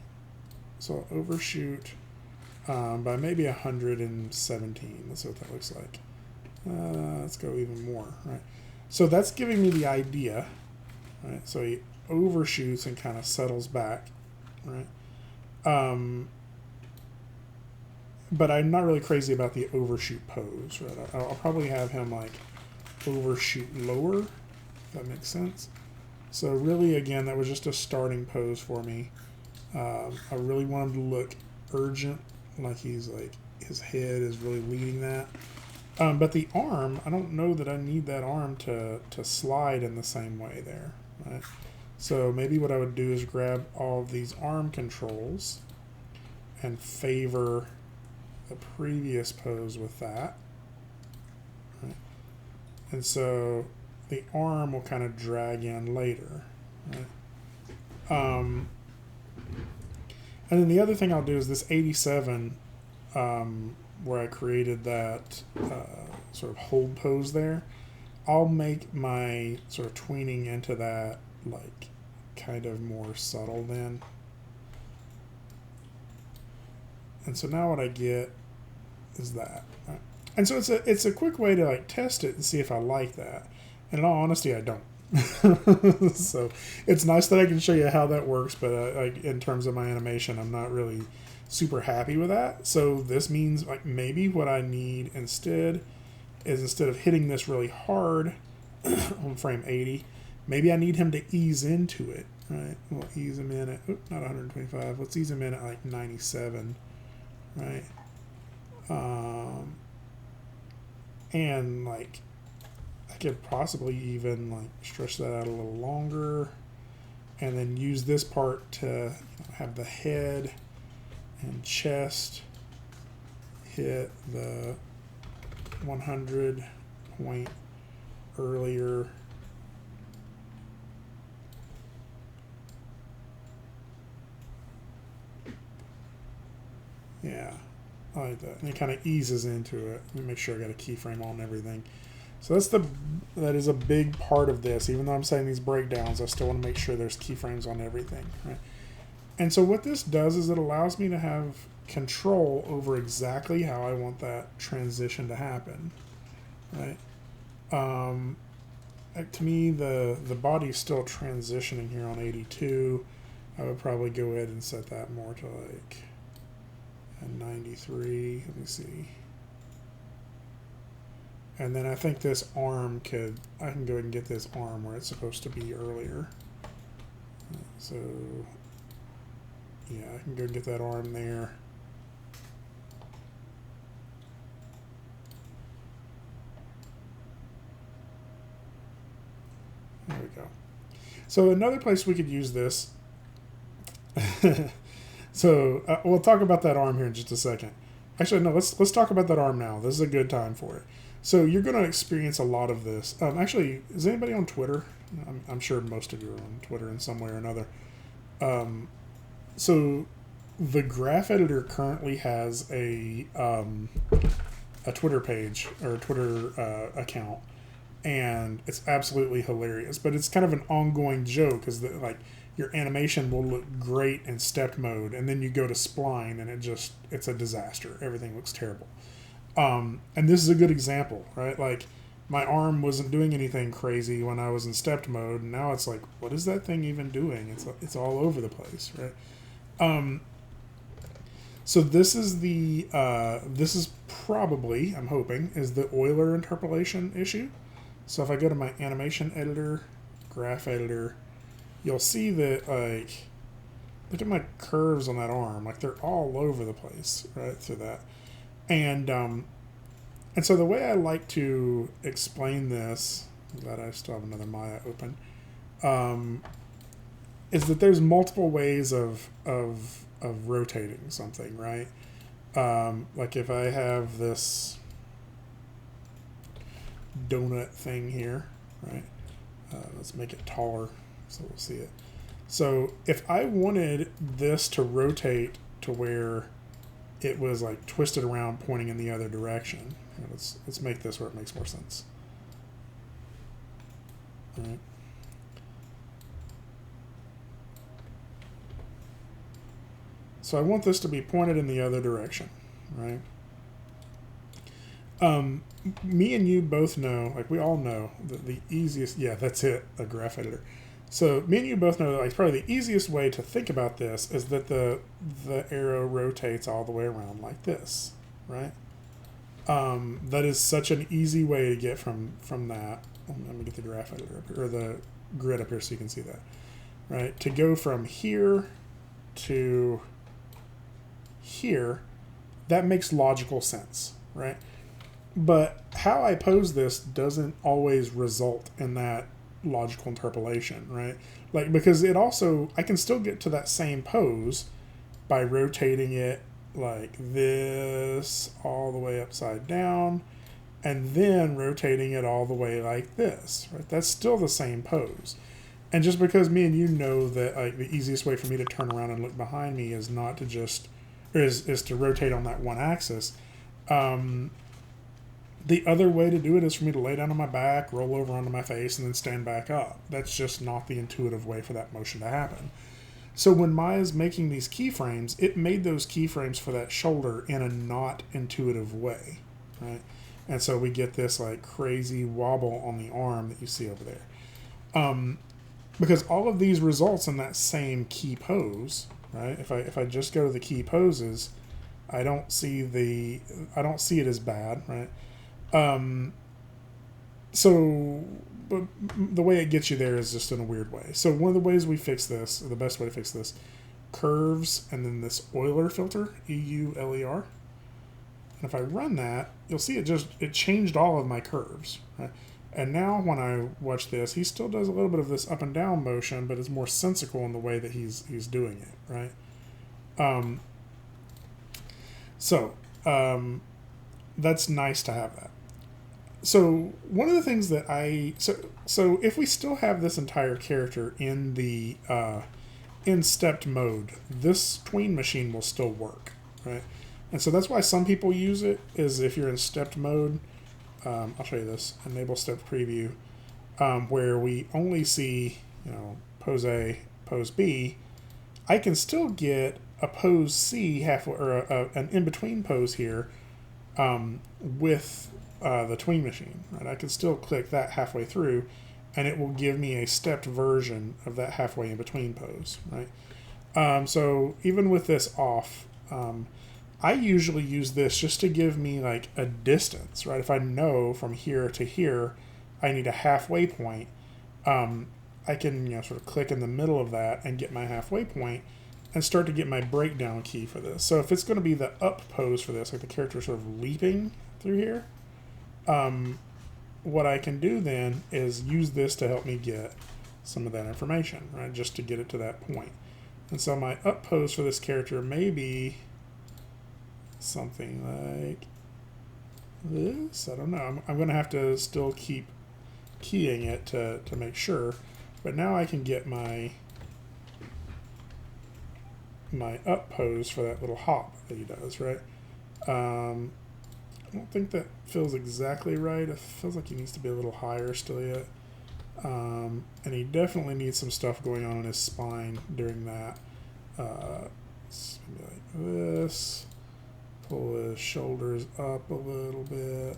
So I'll overshoot by maybe 117. Let's see what that looks like. Let's go even more, right? So that's giving me the idea, right? So he overshoots and kind of settles back, right? But I'm not really crazy about the overshoot pose, right? I'll probably have him like overshoot lower, if that makes sense. So really, again, that was just a starting pose for me. I really want him to look urgent, like he's like, his head is really leading that. But the arm, I don't know that I need that arm to slide in the same way there, right? So maybe what I would do is grab all of these arm controls and favor the previous pose with that, right? And so the arm will kind of drag in later, right? And then the other thing I'll do is this 87, where I created that sort of hold pose there, I'll make my sort of tweening into that like kind of more subtle then. And so now what I get is that. Right? And so it's a quick way to like test it and see if I like that. And in all honesty, I don't. So it's nice that I can show you how that works, but like in terms of my animation, I'm not really super happy with that. So this means like maybe what I need instead is, instead of hitting this really hard on frame 80, maybe I need him to ease into it, right? We'll ease him in at, not 125, let's ease him in at like 97, right? And like I could possibly even like stretch that out a little longer and then use this part to have the head and chest hit the 100 point earlier. Yeah, I like that. And it kind of eases into it. Let me make sure I got a keyframe on and everything. So that is a big part of this. Even though I'm saying these breakdowns, I still want to make sure there's keyframes on everything, right? And so what this does is it allows me to have control over exactly how I want that transition to happen, right? To me, the body's still transitioning here on 82. I would probably go ahead and set that more to like a 93. Let me see. And then I think this arm I can go ahead and get this arm where it's supposed to be earlier. So, yeah, I can go get that arm there. There we go. So another place we could use this. So we'll talk about that arm here in just a second. Actually, no, let's talk about that arm now. This is a good time for it. So you're going to experience a lot of this. Actually, is anybody on Twitter? I'm sure most of you are on Twitter in some way or another. So the graph editor currently has a Twitter page or a Twitter account, and it's absolutely hilarious. But it's kind of an ongoing joke, because like your animation will look great in stepped mode, and then you go to spline and it's a disaster. Everything looks terrible. And this is a good example, right? Like, my arm wasn't doing anything crazy when I was in stepped mode, and now it's like, what is that thing even doing? It's all over the place, right? So this is this is probably, I'm hoping, is the Euler interpolation issue. So if I go to my animation editor, graph editor, you'll see that, like, look at my curves on that arm. Like, they're all over the place, right, through that. And so the way I like to explain this, I'm glad I still have another Maya open, is that there's multiple ways of rotating something, right? Like if I have this donut thing here, right? Let's make it taller so we'll see it. So if I wanted this to rotate to where it was like twisted around pointing in the other direction, let's make this where it makes more sense. All right. So I want this to be pointed in the other direction, right? Me and you both know, like we all know, that the easiest, yeah, that's it, a graph editor. So me and you both know that, like, probably the easiest way to think about this is that the arrow rotates all the way around like this, right? That is such an easy way to get from that. Let me get the graph editor up here, or the grid up here so you can see that, right? To go from here to here, that makes logical sense, right? But how I pose this doesn't always result in that logical interpolation, right? Like, because it also, I can still get to that same pose by rotating it like this all the way upside down, and then rotating it all the way like this, right? That's still the same pose. And just because me and you know that, like, the easiest way for me to turn around and look behind me is not to just, or is to rotate on that one axis. The other way to do it is for me to lay down on my back, roll over onto my face, and then stand back up. That's just not the intuitive way for that motion to happen. So when Maya's making these keyframes, it made those keyframes for that shoulder in a not intuitive way, right? And so we get this like crazy wobble on the arm that you see over there. Because all of these results in that same key pose, right? If I just go to the key poses, I don't see it as bad, right? So but the way it gets you there is just in a weird way. So one of the ways we fix this, or the best way to fix this, curves and then this Euler filter, EULER. And if I run that, you'll see it changed all of my curves, right? And now when I watch this, he still does a little bit of this up and down motion, but it's more sensical in the way that he's doing it, right? That's nice to have that. So one of the things that so if we still have this entire character in the in stepped mode, this Tween Machine will still work, right? And so that's why some people use it, is if you're in stepped mode. I'll show you this, enable stepped preview, where we only see, pose A, pose B. I can still get a pose C halfway, or an in-between pose here, with the Tween Machine, right? I can still click that halfway through, and it will give me a stepped version of that halfway in between pose, right? So even with this off, I usually use this just to give me like a distance, right? If I know from here to here, I need a halfway point, I can sort of click in the middle of that and get my halfway point and start to get my breakdown key for this. So if it's going to be the up pose for this, like the character sort of leaping through here, what I can do then is use this to help me get some of that information, right? Just to get it to that point. And so my up pose for this character may be something like this. I don't know. I'm going to have to still keep keying it to make sure. But now I can get my up pose for that little hop that he does, right? I don't think that feels exactly right. It feels like he needs to be a little higher still yet. And he definitely needs some stuff going on in his spine during that. Like this. Pull his shoulders up a little bit.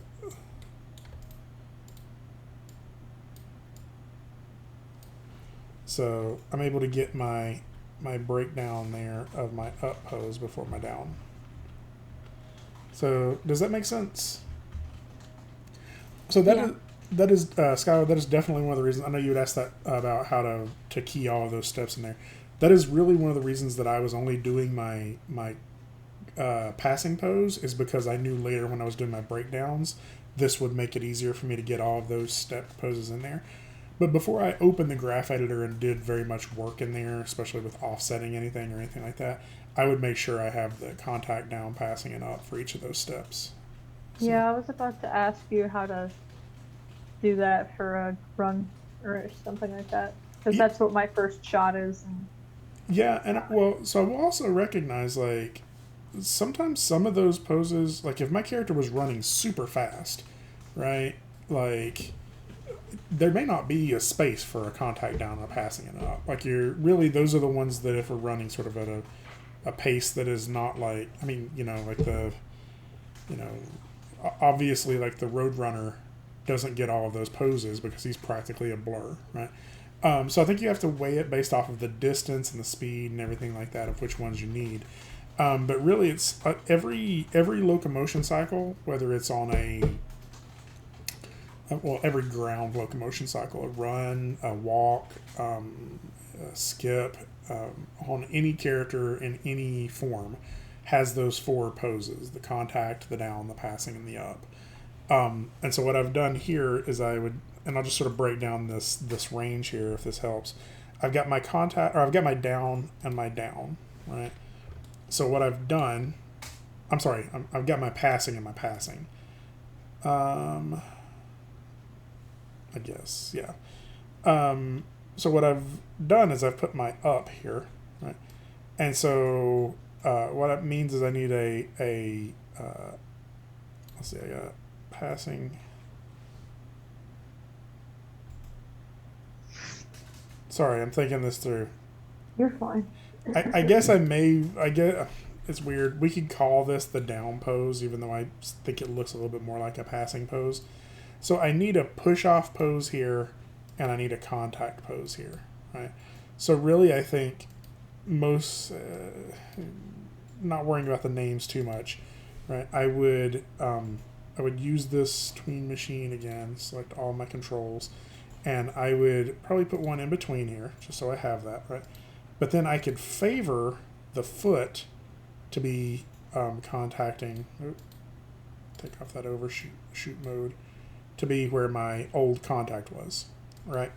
So I'm able to get my breakdown there of my up pose before my down. So does that make sense? So that is Skylar, that is definitely one of the reasons. I know you would ask that about how to key all of those steps in there. That is really one of the reasons that I was only doing my passing pose, is because I knew later when I was doing my breakdowns, this would make it easier for me to get all of those step poses in there. But before I opened the graph editor and did very much work in there, especially with offsetting anything or anything like that, I would make sure I have the contact down, passing, and up for each of those steps. So. Yeah, I was about to ask you how to do that for a run or something like that, because that's what my first shot is. Yeah, and well, so I will also recognize, like, sometimes some of those poses, like if my character was running super fast, right, like there may not be a space for a contact down or passing it up. Like those are the ones that if we're running sort of at a pace that is not like, I mean, like obviously like the Roadrunner doesn't get all of those poses because he's practically a blur, right? So I think you have to weigh it based off of the distance and the speed and everything like that of which ones you need. But really, it's every locomotion cycle, whether it's on every ground locomotion cycle, a run, a walk, a skip, on any character in any form, has those 4 poses: the contact, the down, the passing, and the up. And so what I've done here is and I'll just sort of break down this range here if this helps. I've got my contact, or I've got my down and my down, right? So what I've done, I've got my passing and my passing. I guess, yeah. So what I've done is I've put my up here, right? And so what that means is I need let's see, I got passing. Sorry, I'm thinking this through. You're fine. I guess it's weird. We could call this the down pose, even though I think it looks a little bit more like a passing pose. So I need a push-off pose here, and I need a contact pose here, right? So really, I think most, not worrying about the names too much, right? I would use this Tween Machine again, select all my controls, and I would probably put one in between here, just so I have that, right? But then I could favor the foot to be contacting. Take off that overshoot mode to be where my old contact was, right?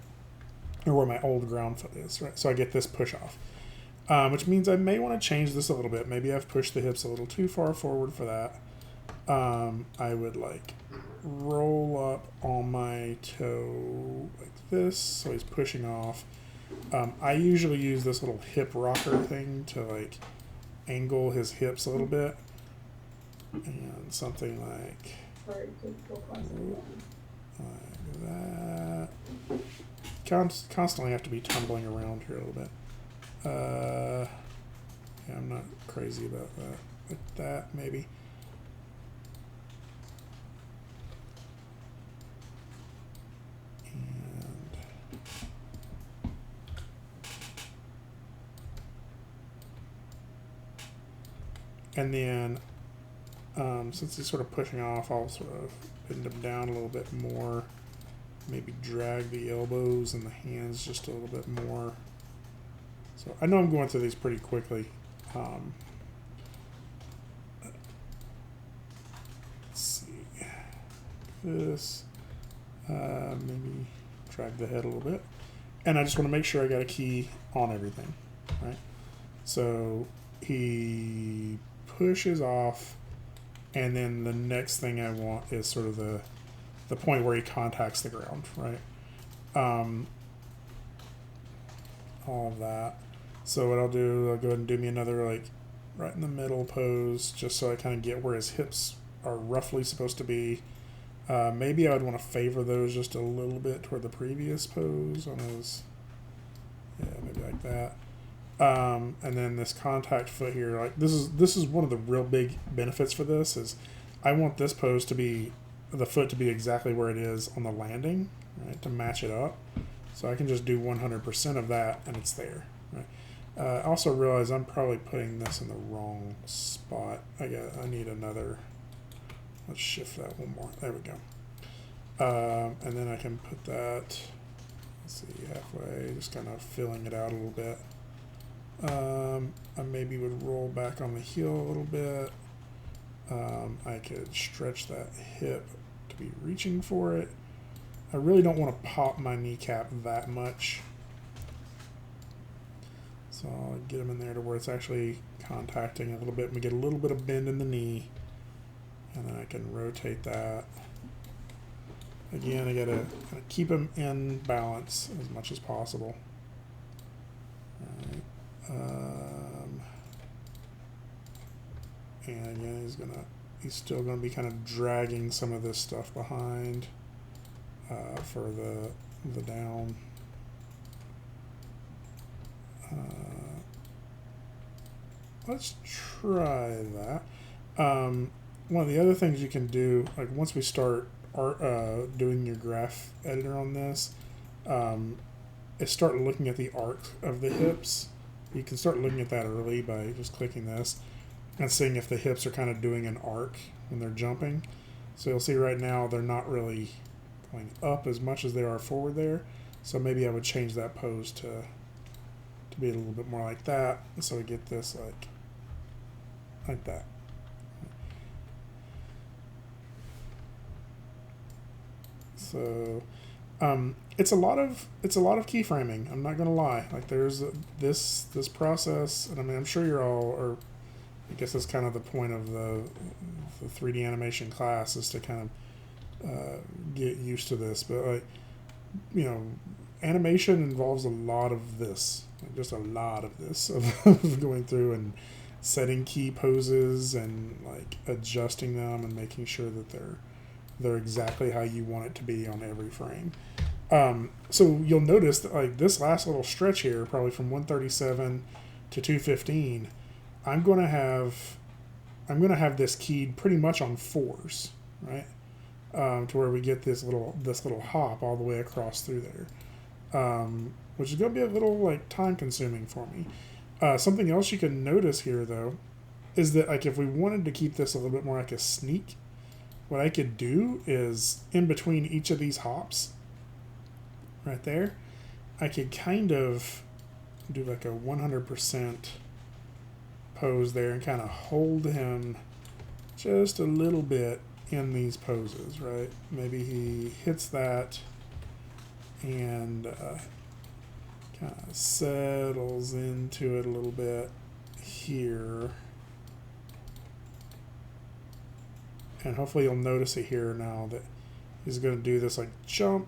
Or where my old ground foot is, right? So I get this push off, which means I may want to change this a little bit. Maybe I've pushed the hips a little too far forward for that. I would like roll up on my toe like this, so he's pushing off. I usually use this little hip rocker thing to like angle his hips a little bit, and something like that. Constantly have to be tumbling around here a little bit. Yeah, I'm not crazy about that. Like that, maybe. And then, since he's sort of pushing off, I'll sort of bend him down a little bit more. Maybe drag the elbows and the hands just a little bit more. So I know I'm going through these pretty quickly. Let's see. This. Maybe drag the head a little bit. And I just want to make sure I got a key on everything, right? So he pushes off, and then the next thing I want is sort of the point where he contacts the ground, right? All of that. So what I'll do, I'll go ahead and do me another like right in the middle pose, just so I kind of get where his hips are roughly supposed to be. Maybe I would want to favor those just a little bit toward the previous pose on his, yeah, maybe like that. And then this contact foot here, like this is one of the real big benefits for this is I want this pose to be, the foot to be exactly where it is on the landing, right, to match it up. So I can just do 100% of that and it's there, right? I also realize I'm probably putting this in the wrong spot. I need another, let's shift that one more. There we go. And then I can put that, let's see, halfway, just kind of filling it out a little bit. I maybe would roll back on the heel a little bit. I could stretch that hip to be reaching for it. I really don't want to pop my kneecap that much. So I'll get them in there to where it's actually contacting a little bit. We get a little bit of bend in the knee. And then I can rotate that. Again, I gotta kind of keep them in balance as much as possible. All right. And again, he's still gonna be kind of dragging some of this stuff behind for the down. Let's try that. One of the other things you can do, like once we start doing your graph editor on this, is start looking at the arc of the hips. You can start looking at that early by just clicking this and seeing if the hips are kind of doing an arc when they're jumping. So you'll see right now they're not really going up as much as they are forward there. So maybe I would change that pose to be a little bit more like that. So we get this like that. So it's a lot of keyframing. I'm not gonna lie. Like there's this process, and I mean I'm sure you're all, or I guess that's kind of the point of the 3D animation class is to kind of get used to this. But like, you know, animation involves a lot of this, like just a lot of this of going through and setting key poses and like adjusting them and making sure that they're exactly how you want it to be on every frame. So you'll notice that like this last little stretch here, probably from 137 to 215, I'm going to have this keyed pretty much on 4s, right? To where we get this little hop all the way across through there, which is going to be a little like time consuming for me. Something else you can notice here though is that like if we wanted to keep this a little bit more like a sneak, what I could do is in between each of these hops right there, I could kind of do like a 100% pose there and kind of hold him just a little bit in these poses, right? Maybe he hits that and kind of settles into it a little bit here. And hopefully you'll notice it here now that he's going to do this like jump,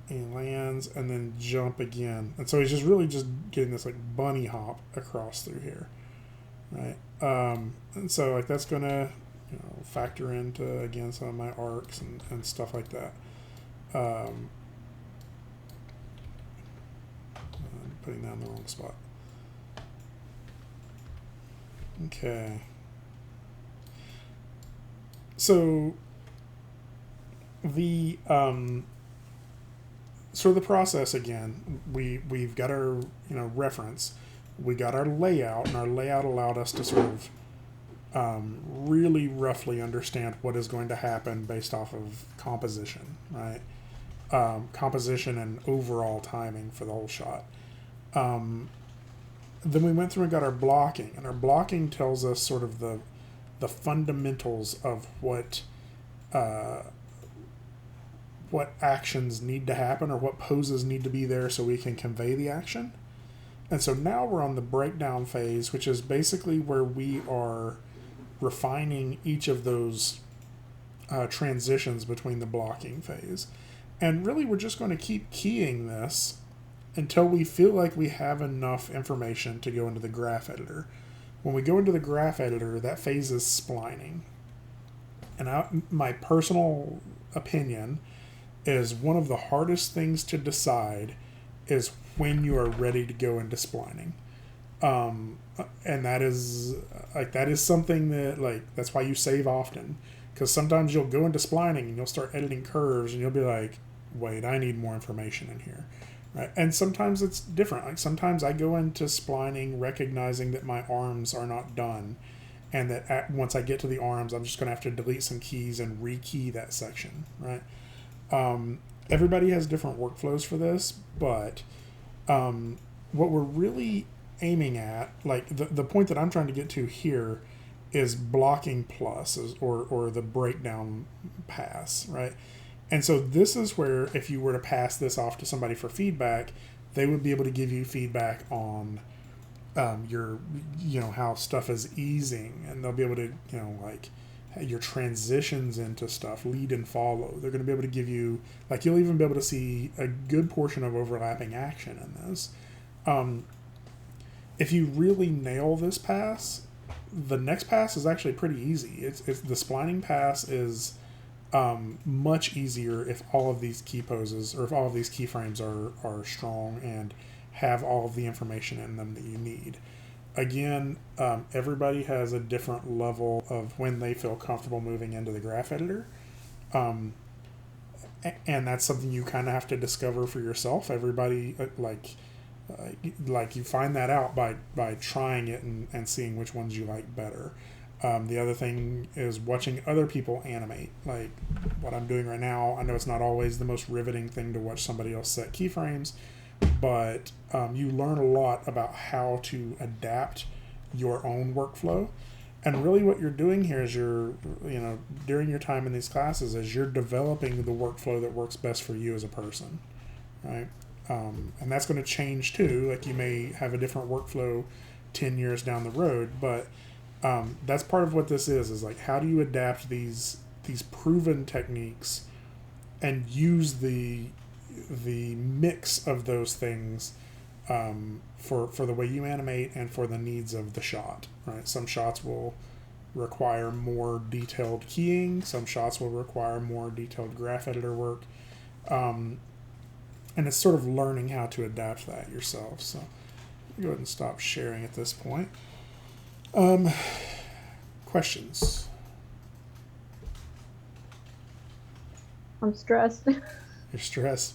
and he lands, and then jump again. And so he's just really just getting this like bunny hop across through here, right? And so like that's going to, you know, factor into, again, some of my arcs and stuff like that. I'm putting that in the wrong spot. Okay. So the sort of the process again, we've got our, you know, reference, we got our layout, and our layout allowed us to sort of really roughly understand what is going to happen based off of composition, right? Composition and overall timing for the whole shot. Then we went through and got our blocking, and our blocking tells us sort of the fundamentals of what actions need to happen or what poses need to be there so we can convey the action. And so now we're on the breakdown phase, which is basically where we are refining each of those transitions between the blocking phase. And really we're just going to keep keying this until we feel like we have enough information to go into the graph editor. When we go into the graph editor, that phase is splining. And my personal opinion, is one of the hardest things to decide is when you are ready to go into splining. And that is something that that's why you save often, because sometimes you'll go into splining and you'll start editing curves and you'll be like, wait, I need more information in here, right? And sometimes it's different. Like sometimes I go into splining recognizing that my arms are not done, and that once I get to the arms, I'm just going to have to delete some keys and rekey that section, right? Everybody has different workflows for this, but what we're really aiming at, like the point that I'm trying to get to here, is blocking plus, or the breakdown pass, right? And so this is where if you were to pass this off to somebody for feedback, they would be able to give you feedback on your, how stuff is easing, and they'll be able to, like your transitions into stuff, lead and follow. They're going to be able to give you, like, you'll even be able to see a good portion of overlapping action in this. If you really nail this pass, the next pass is actually pretty easy. It's the splining pass is much easier if all of these key poses, or if all of these keyframes are strong and have all of the information in them that you need. Again, everybody has a different level of when they feel comfortable moving into the graph editor. And that's something you kind of have to discover for yourself. Everybody, like you find that out by trying it and seeing which ones you like better. The other thing is watching other people animate, like what I'm doing right now. I know it's not always the most riveting thing to watch somebody else set keyframes, but you learn a lot about how to adapt your own workflow. And really what you're doing here is during your time in these classes, is you're developing the workflow that works best for you as a person, right? And that's going to change too. Like you may have a different workflow 10 years down the road, but that's part of what this is like, how do you adapt these proven techniques and use the mix of those things for the way you animate and for the needs of the shot, right? Some shots will require more detailed keying, some shots will require more detailed graph editor work, and it's sort of learning how to adapt that yourself. So I'll go ahead and stop sharing at this point. Questions? I'm stressed. You're stressed.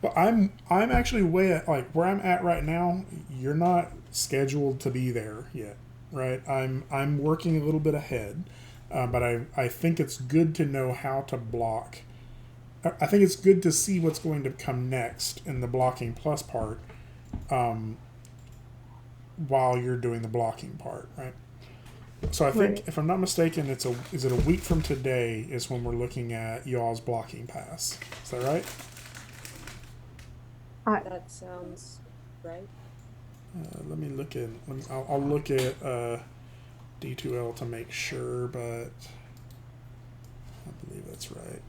But I'm actually way at, like, where I'm at right now, you're not scheduled to be there yet, right? I'm working a little bit ahead, but I think it's good to know how to block. I think it's good to see what's going to come next in the blocking plus part, while you're doing the blocking part, right? So I think, if I'm not mistaken, is it a week from today is when we're looking at y'all's blocking pass. Is that right? That sounds right. Let me look at. I'll look at D2L to make sure, but I believe that's right.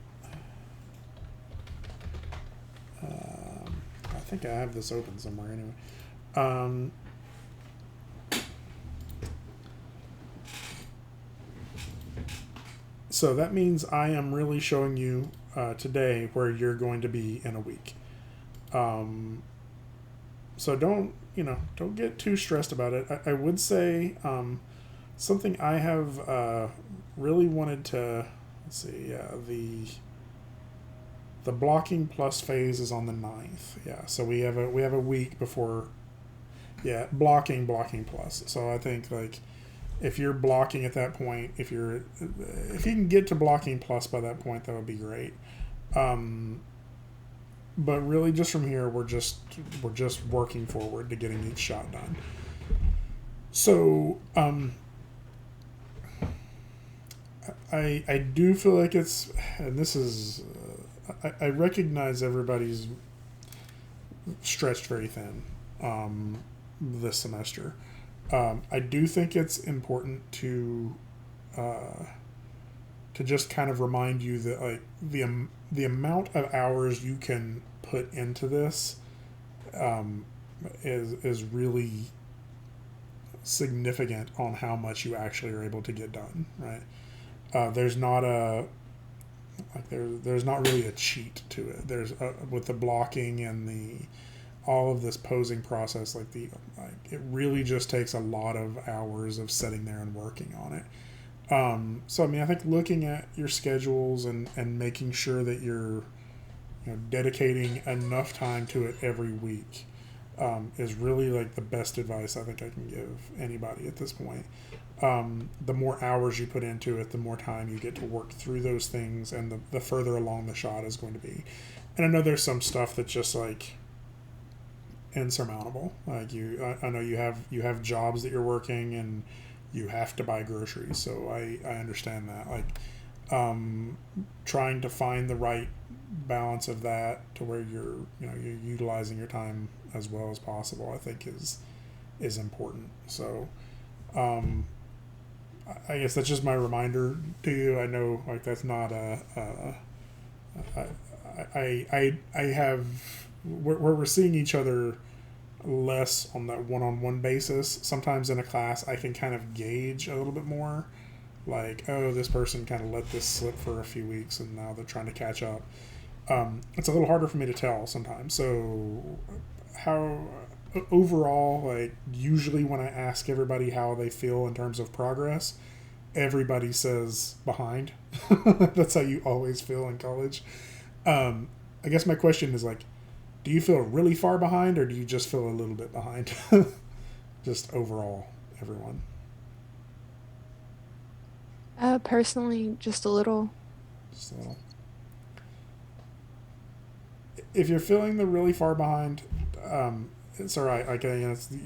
I think I have this open somewhere anyway. So that means I am really showing you today where you're going to be in a week. So don't get too stressed about it. I would say something I have really wanted to, let's see, the blocking plus phase is on the 9th. Yeah, so we have a week before, blocking plus. So I think, like, if you're blocking at that point, if you can get to blocking plus by that point, that would be great. But really, just from here, we're just working forward to getting each shot done. So I do feel like it's, and this is, I recognize everybody's stretched very thin this semester. I do think it's important to just kind of remind you that, like, the amount of hours you can put into this is really significant on how much you actually are able to get done, right? There's not like there's not really a cheat to it. There's with the blocking and all of this posing process, like it really just takes a lot of hours of sitting there and working on it. So I mean, I think looking at your schedules and making sure that you're dedicating enough time to it every week is really like the best advice I think I can give anybody at this point. The more hours you put into it, the more time you get to work through those things, and the further along the shot is going to be. And I know there's some stuff that's just like insurmountable. Like I know you have jobs that you're working and you have to buy groceries, so I understand that. Like trying to find the right balance of that to where you're utilizing your time as well as possible, I think is important. So I guess that's just my reminder to you. I know like that's not where we're seeing each other less on that one-on-one basis. Sometimes in a class I can kind of gauge a little bit more, like, oh, this person kind of let this slip for a few weeks and now they're trying to catch up. It's a little harder for me to tell sometimes. So how overall, like, usually when I ask everybody how they feel in terms of progress, everybody says behind. That's how you always feel in college. I guess my question is, like, do you feel really far behind, or do you just feel a little bit behind? Just overall, everyone. Personally, just a little. Just a little. If you're feeling the really far behind, it's all right. Like,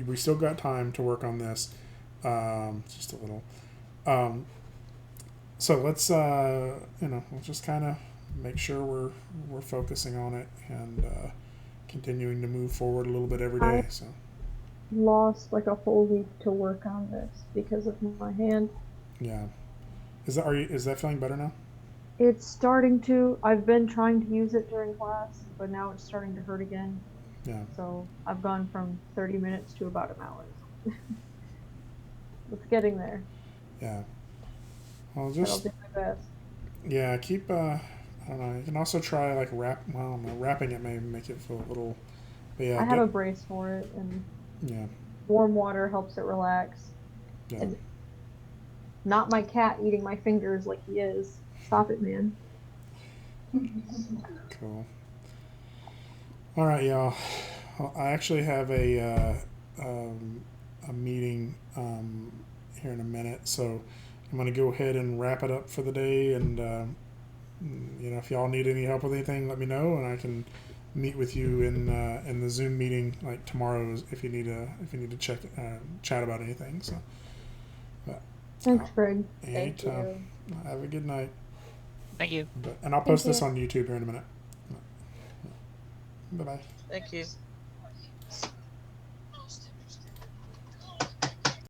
we still got time to work on this. Just a little. So let's we'll just kind of make sure we're focusing on it and continuing to move forward a little bit every day. So lost like a whole week to work on this because of my hand. Yeah. Is that feeling better now? It's starting to. I've been trying to use it during class, but now it's starting to hurt again. Yeah. So I've gone from 30 minutes to about an hour. It's getting there. Yeah. Well, I'll just do my best. yeah, keep. I don't know. You can also try like wrapping it may make it feel a little. But yeah, I have a brace for it, and yeah. warm water helps it relax. Yeah. And not my cat eating my fingers like he is. Stop it, man. Cool. All right, y'all. Well, I actually have a meeting here in a minute, so I'm going to go ahead and wrap it up for the day. And if y'all need any help with anything, let me know, and I can meet with you in the Zoom meeting like tomorrow if you need to chat about anything. So, Thanks, Greg. Thank you. Have a good night. Thank you. And I'll post this on YouTube here in a minute. Bye-bye. Thank you.